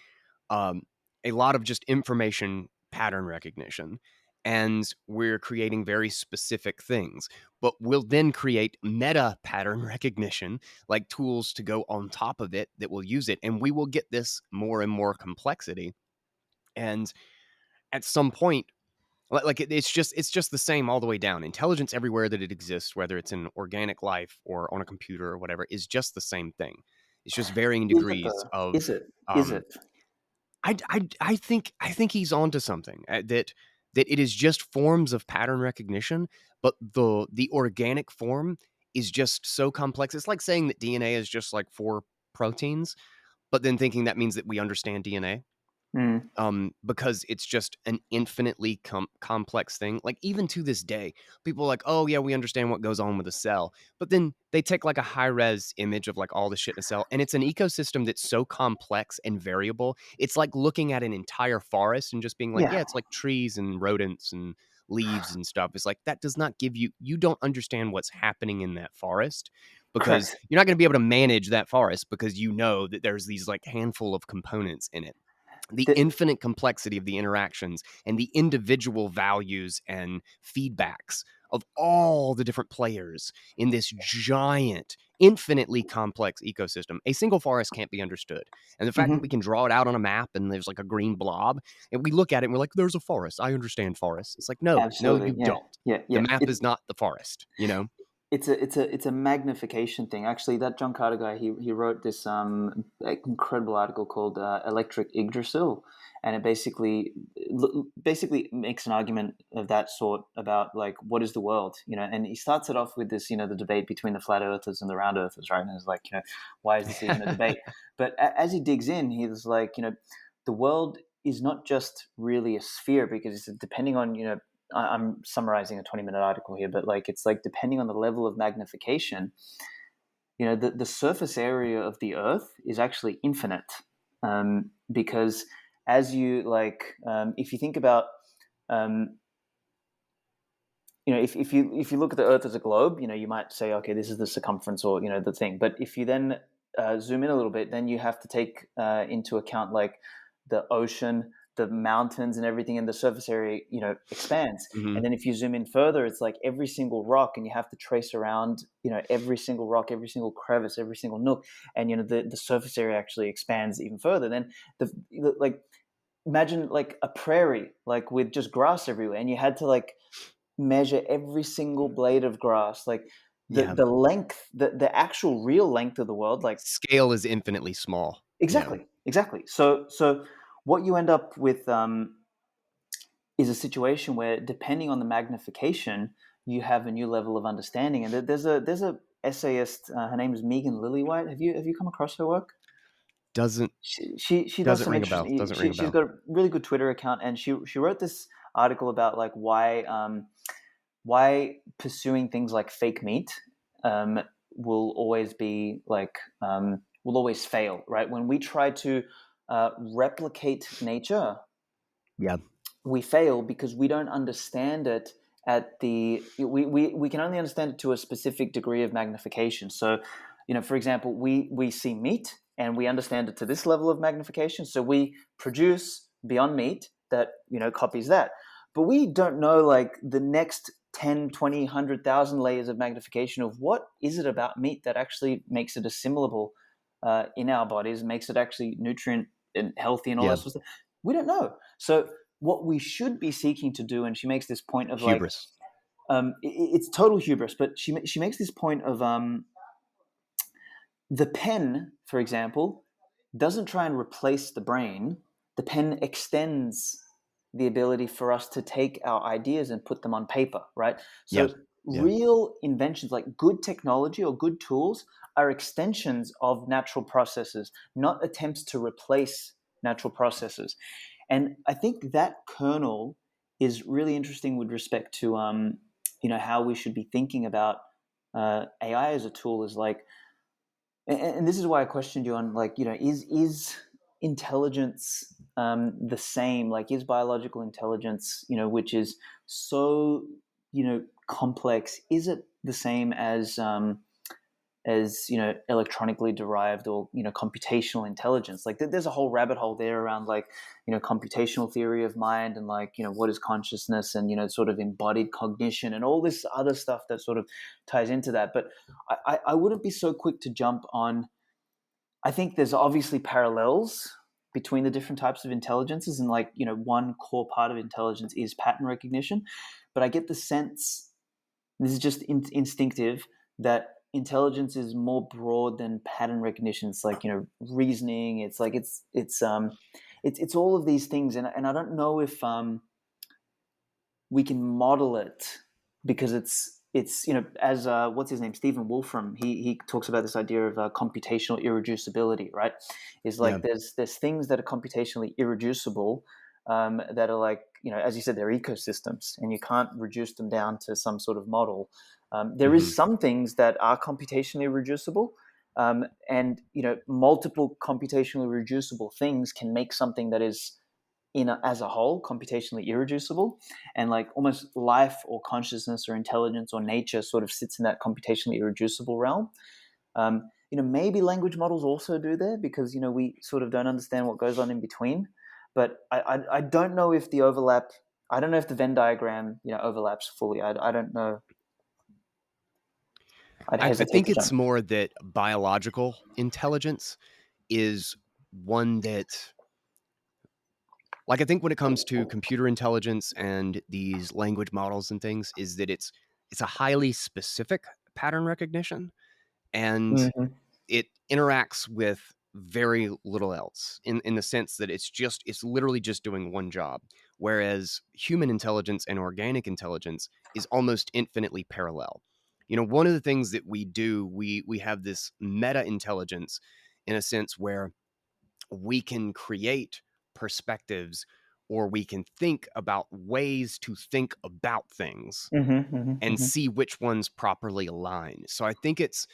um, a lot of just information pattern recognition and we're creating very specific things. But we'll then create meta pattern recognition, like tools to go on top of it that will use it. And we will get this more and more complexity. And at some point, it's just the same all the way down. Intelligence everywhere that it exists, whether it's in organic life or on a computer or whatever, is just the same thing. It's just varying Is it degrees though? Is of it? Is um, it? I think he's onto something that it is just forms of pattern recognition, but the organic form is just so complex. It's like saying that DNA is just like four proteins, but then thinking that means that we understand DNA. Mm. Because it's just an infinitely complex thing. Like even to this day, people are like, "Oh yeah, we understand what goes on with a cell," but then they take like a high res image of like all the shit in a cell, and it's an ecosystem that's so complex and variable. It's like looking at an entire forest and just being like, Yeah. "Yeah, it's like trees and rodents and leaves and stuff." It's like that does not give you don't understand what's happening in that forest because Correct. you're not going to be able to manage that forest because you know that there's these like handful of components in it. The The, infinite complexity of the interactions and the individual values and feedbacks of all the different players in this giant, infinitely complex ecosystem. A single forest can't be understood. And the fact that we mhm. can draw it out on a map and there's like a green blob, and we look at it and we're like, there's a forest. I understand forests. It's like, no, Absolutely. you Yeah. don't. Yeah. The Yeah. map is not the forest, you know? It's a magnification thing. Actually, that John Carter guy, he wrote this incredible article called "Electric Yggdrasil," and it basically basically makes an argument of that sort about like what is the world, and he starts it off with this, the debate between the flat earthers and the round earthers, right? And it's like, why is this even a debate? But as he digs in, he's like, the world is not just really a sphere, because it's depending on, I'm summarizing a 20-minute article here, but like it's like depending on the level of magnification, the surface area of the Earth is actually infinite, because as you like, if you think about, if you look at the Earth as a globe, you might say, okay, this is the circumference, or the thing. But if you then zoom in a little bit, then you have to take into account like the ocean, the mountains, and everything, and the surface area, expands. Mhm. And then if you zoom in further, it's like every single rock, and you have to trace around, every single rock, every single crevice, every single nook, and the surface area actually expands even further. Then like imagine like a prairie, like with just grass everywhere, and you had to like measure every single blade of grass, like the Yeah. the length, the actual real length of the world, like Scale is infinitely small. Yeah. exactly. So what you end up with is a situation where, depending on the magnification, you have a new level of understanding. And there's a essayist. Her name is Megan Lillywhite. Have you come across her work? Doesn't She does doesn't some ring a bell. interesting. Doesn't ring a She's bell. got a really good Twitter account, and she wrote this article about like why pursuing things like fake meat um, will always be like will always fail, right? When we try to replicate nature, Yeah. we fail because we don't understand it at the we can only understand it to a specific degree of magnification. So, for example, we see meat and we understand it to this level of magnification, so we produce beyond meat that copies that, but we don't know like the next 10, 20, 100,000 layers of magnification of what is it about meat that actually makes it assimilable in our bodies, makes it actually nutrient and healthy and all Yeah. that sort of stuff. We don't know. So what we should be seeking to do, and she makes this point of like, Hubris. it's total hubris, but she makes this point of the pen, for example, doesn't try and replace the brain. The pen extends the ability for us to take our ideas and put them on paper, right? Yeah. So Yeah. real inventions, like good technology or good tools, are extensions of natural processes, not attempts to replace natural processes. And I think that kernel is really interesting with respect to how we should be thinking about AI as a tool. Is like, and this is why I questioned you on like, is intelligence the same? Like, is biological intelligence, which is so complex, is it the same as electronically derived or computational intelligence? Like there's a whole rabbit hole there around like computational theory of mind, and like what is consciousness, and sort of embodied cognition and all this other stuff that sort of ties into that. But I wouldn't be so quick to jump on. I think there's obviously parallels between the different types of intelligences, and like one core part of intelligence is pattern recognition. But I get the sense, this is just instinctive, that intelligence is more broad than pattern recognition. It's like reasoning. It's like it's all of these things, and I don't know if we can model it, because it's as what's his name, Stephen Wolfram, he talks about this idea of computational irreducibility, right? Is Yeah. like there's things that are computationally irreducible, that are like as you said, they're ecosystems, and you can't reduce them down to some sort of model. There Hmm. is some things that are computationally reducible, and multiple computationally reducible things can make something that is as a whole computationally irreducible. And like almost life or consciousness or intelligence or nature sort of sits in that computationally irreducible realm. Maybe language models also do there, because we sort of don't understand what goes on in between. But I don't know if the overlap, I don't know if the Venn diagram overlaps fully. I don't know. I'd I hesitate think to it's jump. more that biological intelligence is one that, like, I think when it comes to computer intelligence and these language models and things, is that it's a highly specific pattern recognition, and Mm-hmm. it interacts with very little else in the sense that it's literally just doing one job. Whereas human intelligence and organic intelligence is almost infinitely parallel. One of the things that we do, we have this meta intelligence in a sense where we can create perspectives, or we can think about ways to think about things and see which ones properly align. So I think it's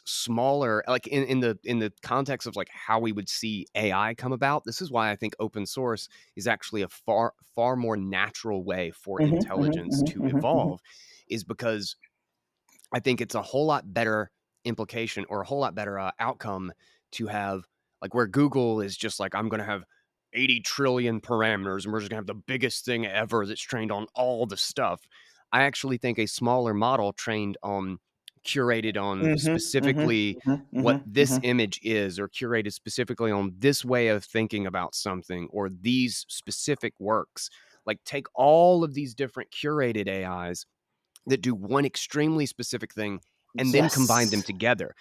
smaller, like in the context of like how we would see AI come about. This is why I think open source is actually a far more natural way for intelligence to evolve, is because I think it's a whole lot better implication, or a whole lot better outcome, to have, like, where Google is just like, I'm going to have 80 trillion parameters and we're just going to have the biggest thing ever that's trained on all the stuff. I actually think a smaller model trained on, curated on specifically what this image is, or curated specifically on this way of thinking about something, or these specific works, like take all of these different curated AIs that do one extremely specific thing and then combine them Yes. together.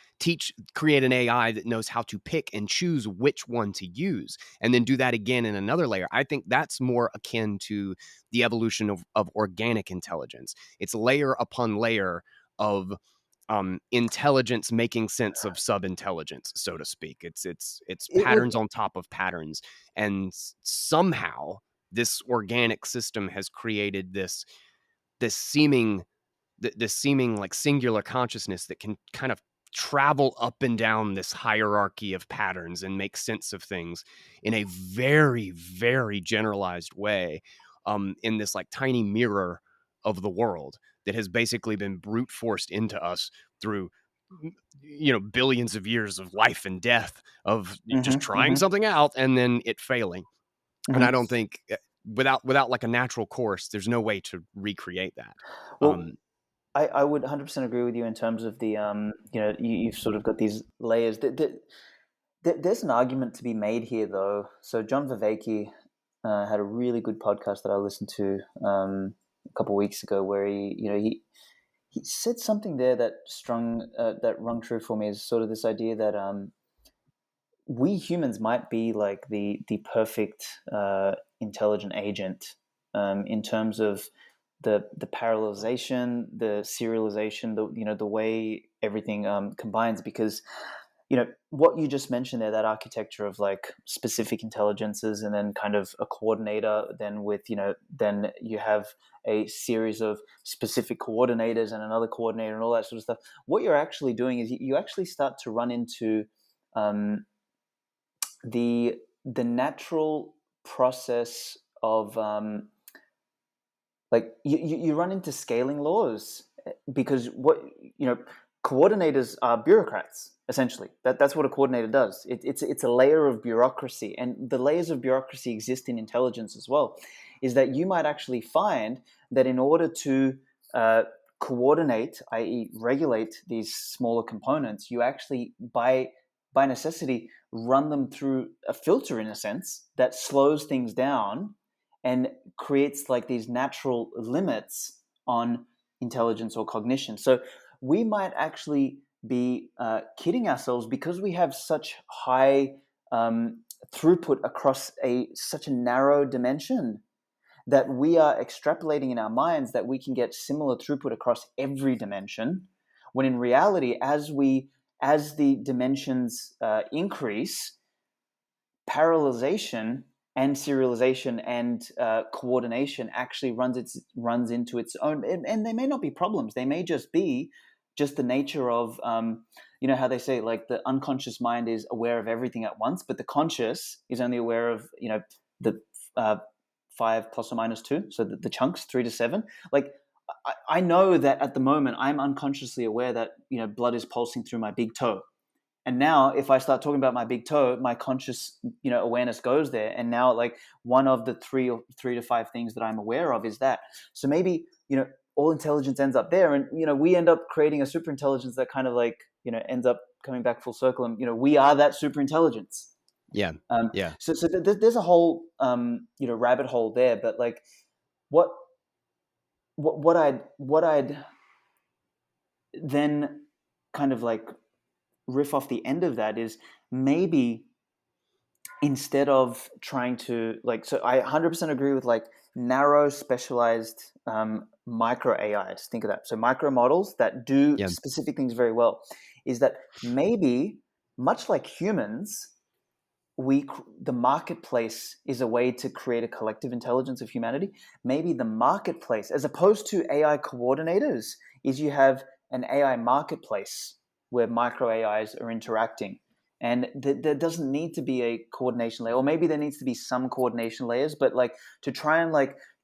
Create an AI that knows how to pick and choose which one to use, and then do that again in another layer. I think that's more akin to the evolution of organic intelligence. It's layer upon layer of intelligence making sense of sub-intelligence, so to speak. It's It would. patterns on top of patterns, and somehow this organic system has created this seeming this seeming like singular consciousness that can kind of travel up and down this hierarchy of patterns and make sense of things in a very, very generalized way, in this like tiny mirror of the world that has basically been brute forced into us through billions of years of life and death, of just trying something out and then it failing. And I don't think, without like a natural course, there's no way to recreate that. Well, I would 100% agree with you in terms of the you've sort of got these layers. There's an argument to be made here, though. So John Vervaeke had a really good podcast that I listened to a couple of weeks ago, where he said something there that rung true for me. Is sort of this idea that we humans might be like the perfect intelligent agent in terms of the parallelization, the serialization, the way everything combines. Because what you just mentioned there, that architecture of like specific intelligences, and then kind of a coordinator, then with then you have a series of specific coordinators and another coordinator and all that sort of stuff. What you're actually doing is you actually start to run into the natural process of like you run into scaling laws, because coordinators are bureaucrats, essentially. That's what a coordinator does. It's a layer of bureaucracy, and the layers of bureaucracy exist in intelligence as well. Is that you might actually find that in order to coordinate, i.e., regulate these smaller components, you actually by necessity run them through a filter, in a sense, that slows things down and creates like these natural limits on intelligence or cognition. So we might actually be kidding ourselves, because we have such high throughput across such a narrow dimension, that we are extrapolating in our minds that we can get similar throughput across every dimension, when in reality, as the dimensions increase, parallelization and serialization and coordination actually runs into its own, and they may not be problems. They may just be the nature of how they say, like, the unconscious mind is aware of everything at once, but the conscious is only aware of the 5 plus or minus 2, so the chunks 3 to 7. Like, I know that at the moment I'm unconsciously aware that blood is pulsing through my big toe. And now, if I start talking about my big toe, my conscious, awareness goes there. And now, like, one of the 3 to 5 things that I'm aware of is that. So maybe, all intelligence ends up there, and we end up creating a super intelligence that kind of like, ends up coming back full circle, and we are that super intelligence. Yeah. So there's a whole rabbit hole there. But like, what I'd then kind of like riff off the end of that is maybe instead of trying to so I 100% agree with narrow specialized micro AIs. Think of that. So micro models that do Yeah. specific things very well, is that maybe much like humans, the marketplace is a way to create a collective intelligence of humanity. Maybe the marketplace, as opposed to AI coordinators, is you have an AI marketplace where micro AIs are interacting. And there doesn't need to be a coordination layer, or maybe there needs to be some coordination layers, but to try and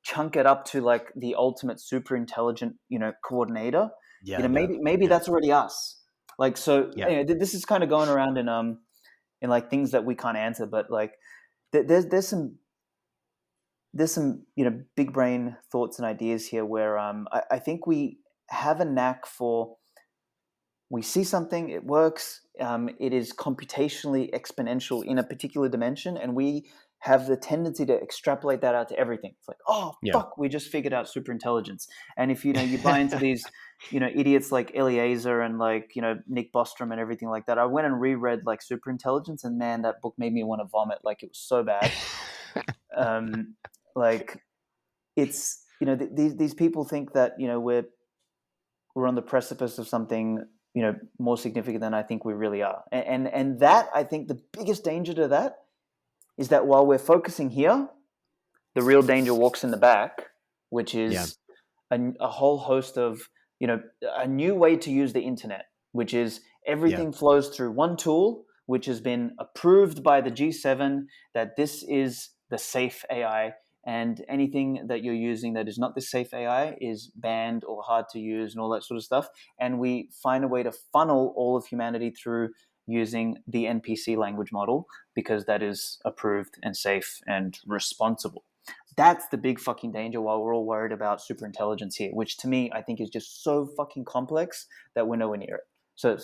chunk it up to the ultimate super intelligent, coordinator. Yeah. Maybe that's already us. Yeah. Anyway, this is kind of going around in things that we can't answer, but there's some big brain thoughts and ideas here where I think we have a knack for, we see something, it works, it is computationally exponential in a particular dimension, and we have the tendency to extrapolate that out to everything. It's like, oh fuck, we just figured out super intelligence. And if you buy into these idiots like Eliezer and Nick Bostrom and everything like that, I went and reread Super Intelligence, and man, that book made me want to vomit. It was so bad. It's these people think that we're on the precipice of something more significant than I think we really are. And that, I think the biggest danger to that is that while we're focusing here, the real danger walks in the back, which is a whole host of, a new way to use the internet, which is everything flows through one tool, which has been approved by the G7 that this is the safe AI. And anything that you're using that is not the safe AI is banned or hard to use and all that sort of stuff. And we find a way to funnel all of humanity through using the NPC language model because that is approved and safe and responsible. That's the big fucking danger while we're all worried about super intelligence here, which to me, I think is just so fucking complex that we're nowhere near it. So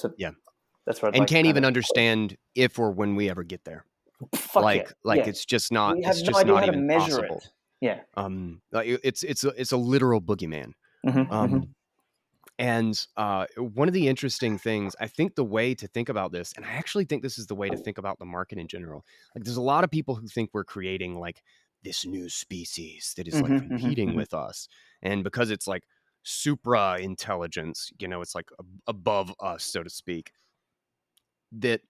that's what I'd and can't even understand if or when we ever get there. It's just not. We have it's no just idea not how to even measure possible. it. Yeah. It's a literal boogeyman. And one of the interesting things, I think the way to think about this, and I actually think this is the way to think about the market in general. There's a lot of people who think we're creating this new species that is competing with us, and because it's supra intelligence, it's above us, so to speak, that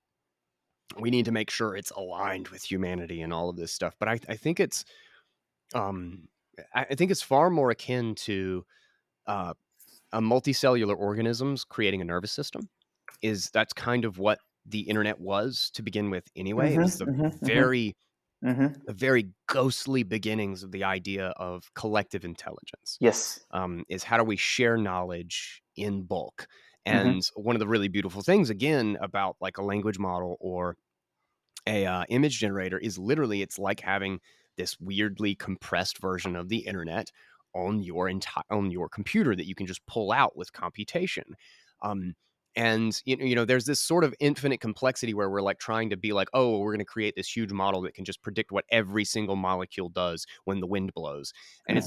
we need to make sure it's aligned with humanity and all of this stuff. But I think it's I think it's far more akin to a multicellular organisms creating a nervous system. That's kind of what the internet was to begin with anyway. It was the very ghostly beginnings of the idea of collective intelligence. Yes. Is how do we share knowledge in bulk? And one of the really beautiful things, again, about a language model or a image generator is literally, it's like having this weirdly compressed version of the internet on your computer that you can just pull out with computation. And there's this sort of infinite complexity where we're trying to be oh, we're going to create this huge model that can just predict what every single molecule does when the wind blows. And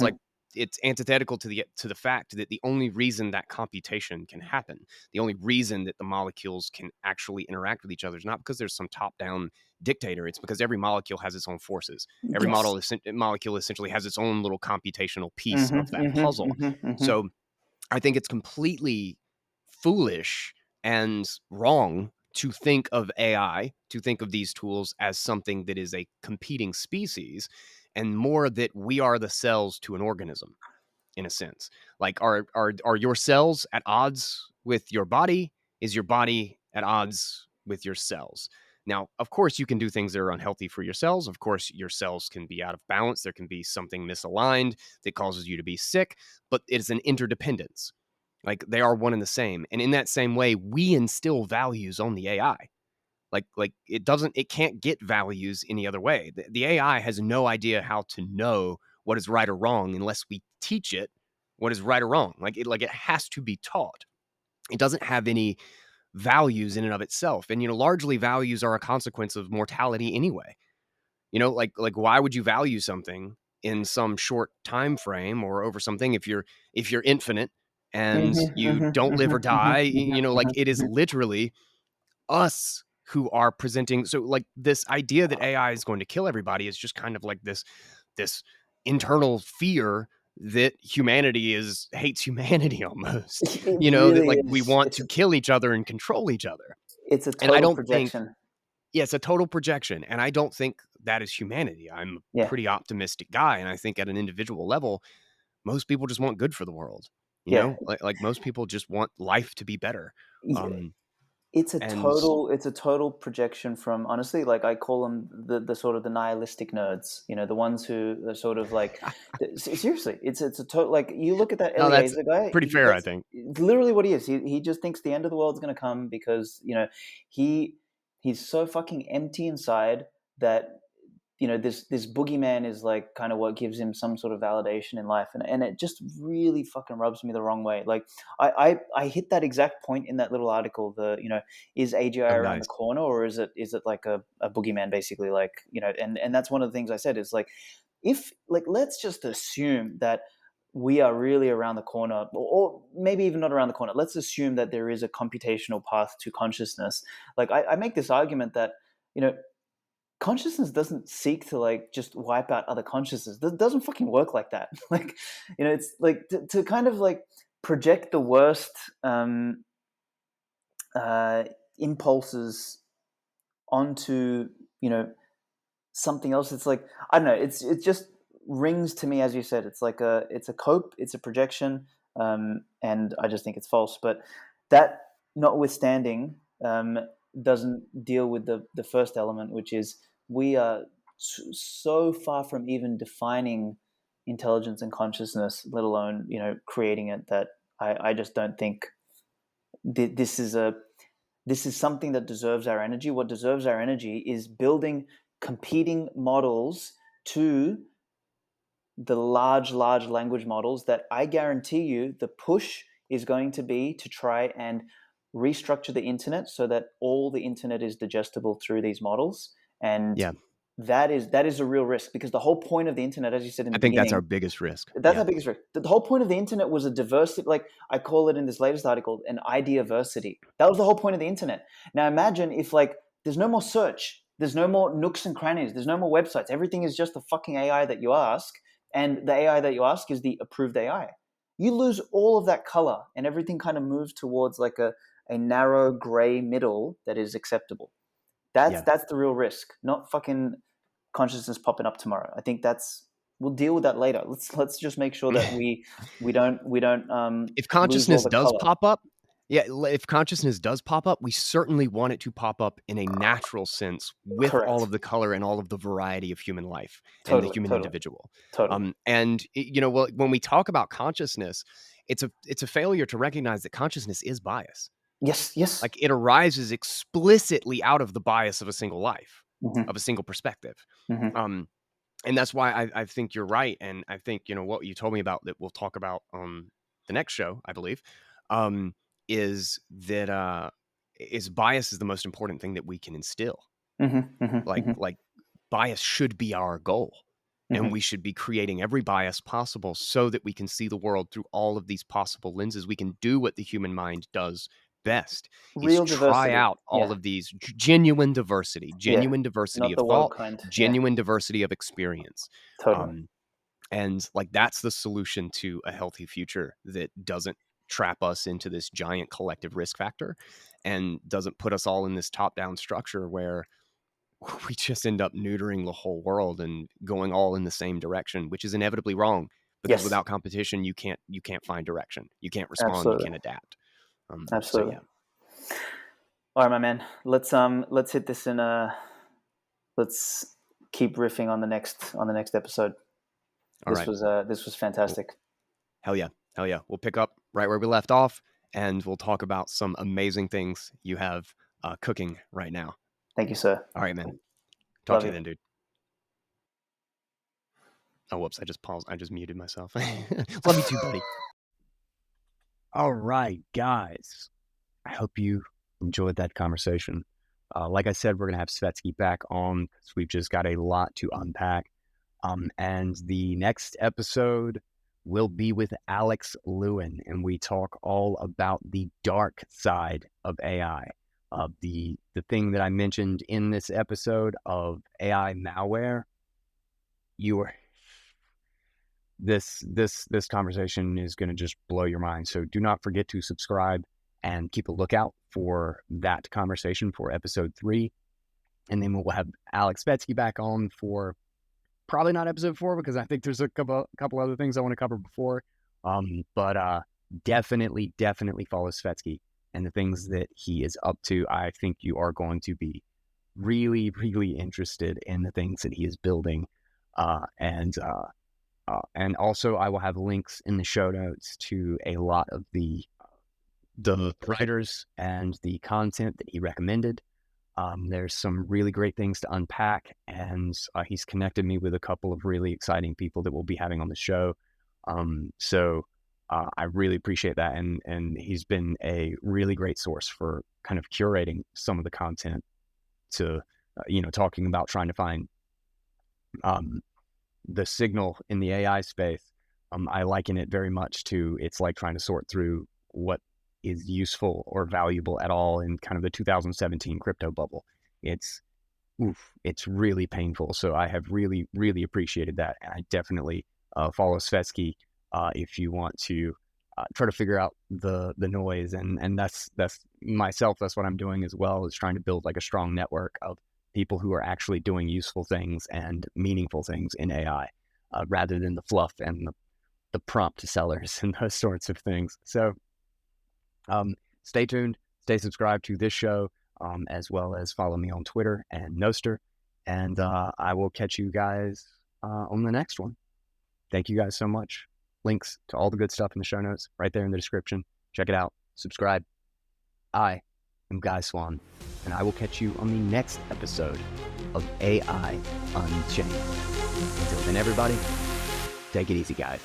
it's antithetical to the fact that the only reason that computation can happen, the only reason that the molecules can actually interact with each other is not because there's some top-down dictator. It's because every molecule has its own forces. Every molecule essentially has its own little computational piece of that puzzle. So I think it's completely foolish and wrong to think of AI, to think of these tools as something that is a competing species, and more that we are the cells to an organism, in a sense. Are your cells at odds with your body? Is your body at odds with your cells? Now, of course, you can do things that are unhealthy for your cells. Of course, your cells can be out of balance. There can be something misaligned that causes you to be sick, but it's an interdependence. They are one and the same. And in that same way, we instill values on the AI. It can't get values any other way. The AI has no idea how to know what is right or wrong unless we teach it what is right or wrong. It has to be taught. It doesn't have any values in and of itself. And, largely values are a consequence of mortality anyway. Why would you value something in some short time frame or over something if you're infinite and you don't live or die? It is literally us who are presenting. So like this idea that AI is going to kill everybody is just kind of like this internal fear that humanity hates humanity almost, It that really like we is. want to kill each other and control each other. It's a And I total don't think, projection. yeah, it's a total projection. And I don't think that is humanity. I'm a Yeah, pretty optimistic guy. And I think at an individual level, most people just want good for the world. yeah. Like most people just want life to be better. Yeah. Um, It's a and total projection from, honestly, like I call them the sort of the nihilistic nerds, the ones who are sort of like, seriously, it's a total, like you look at that no, that's Eliezer guy, pretty fair, I that's think. literally what he is. He just thinks the end of the world's going to come because, he he's so fucking empty inside that this boogeyman is like kind of what gives him some sort of validation in life, and it just really fucking rubs me the wrong way. Like I hit that exact point in that little article. Is AGI Oh, around the nice. corner, or is it like a boogeyman basically? Like and that's one of the things I said is like, if like let's just assume that we are really around the corner, or maybe even not around the corner. Let's assume that there is a computational path to consciousness. Like I make this argument that you know consciousness doesn't seek to like just wipe out other consciousness. It doesn't fucking work like that. Like it's like to kind of like project the worst uh, impulses onto something else. It's like I don't know. It just rings to me, as you said. It's a cope. It's a projection, and I just think it's false. But that notwithstanding, doesn't deal with the first element, which is we are so far from even defining intelligence and consciousness, let alone creating it. That I just don't think this is something that deserves our energy. What deserves our energy is building competing models to the large language models that I guarantee you the push is going to be to try and restructure the internet so that all the internet is digestible through these models. And Yeah. that is a real risk, because the whole point of the internet, as you said in I the think that's our beginning, biggest risk. that's Yeah. our biggest risk. The whole point of the internet was a diversity, like I call it in this latest article, an ideaversity. That was the whole point of the internet. Now imagine if like there's no more search, there's no more nooks and crannies, there's no more websites. Everything is just the fucking AI that you ask, and the AI that you ask is the approved AI. You lose all of that color, and everything kind of moves towards like a narrow gray middle that is acceptable. Yeah. That's the real risk, not fucking consciousness popping up tomorrow. I think we'll deal with that later. Let's just make sure that we don't If lose all consciousness the does color. pop up, yeah, if consciousness does pop up, we certainly want it to pop up in a natural sense with all Correct. of the color and all of the variety of human life and the Totally. human Totally. individual. Totally. Well, when we talk about consciousness, it's a failure to recognize that consciousness is bias. Yes. Yes. Like it arises explicitly out of the bias of a single life, Mm-hmm. of a single perspective. Mm-hmm. Um, and that's why I think you're right. And I think, what you told me about that we'll talk about on the next show, I believe, um, is that bias is the most important thing that we can instill. Mm-hmm. Like Mm-hmm. like bias should be our goal. And Mm-hmm. we should be creating every bias possible so that we can see the world through all of these possible lenses. We can do what the human mind does best, is Real try diversity. out all Yeah. of these genuine Yeah. diversity Not of the woke thought, kind. Yeah. genuine diversity of experience. Totally. And like that's the solution to a healthy future that doesn't trap us into this giant collective risk factor and doesn't put us all in this top-down structure where we just end up neutering the whole world and going all in the same direction, which is inevitably wrong because Yes. without competition you can't find direction, you can't respond, you Absolutely. can't adapt. So Absolutely. yeah. All right, my man. Let's hit this in a. Let's keep riffing on the next episode. All right. This was Well, fantastic. hell yeah, we'll pick up right where we left off and we'll talk about some amazing things you have cooking right now. Thank you, sir. All right, man. Talk Love to you you. then, dude. Oh, whoops. I just paused. I just muted myself. Love you too, buddy. All right, guys. I hope you enjoyed that conversation. Like I said, we're going to have Svetski back on because we've just got a lot to unpack. And the next episode will be with Aleks Lewin, and we talk all about the dark side of AI. The thing that I mentioned in this episode of AI malware, this conversation is going to just blow your mind. So do not forget to subscribe and keep a lookout for that conversation for episode 3. And then we'll have Aleks Svetski back on for probably not episode 4, because I think there's a couple other things I want to cover before. But definitely follow Svetski and the things that he is up to. I think you are going to be really, really interested in the things that he is building. And also I will have links in the show notes to a lot of the writers and the content that he recommended. There's some really great things to unpack, and he's connected me with a couple of really exciting people that we'll be having on the show. So I really appreciate that, and he's been a really great source for kind of curating some of the content to, talking about trying to find the signal in the AI space. I liken it very much to, it's like trying to sort through what is useful or valuable at all in kind of the 2017 crypto bubble. It's really painful. So I have really, really appreciated that. And I definitely follow Svetski if you want to try to figure out the noise. And that's myself. That's what I'm doing as well, is trying to build like a strong network of people who are actually doing useful things and meaningful things in AI, rather than the fluff and the prompt sellers and those sorts of things. So stay tuned, stay subscribed to this show, as well as follow me on Twitter and Noster. And I will catch you guys on the next one. Thank you guys so much. Links to all the good stuff in the show notes right there in the description. Check it out. Subscribe. I am Guy Swan, and I will catch you on the next episode of AI Unchained. Until then, everybody, take it easy, guys.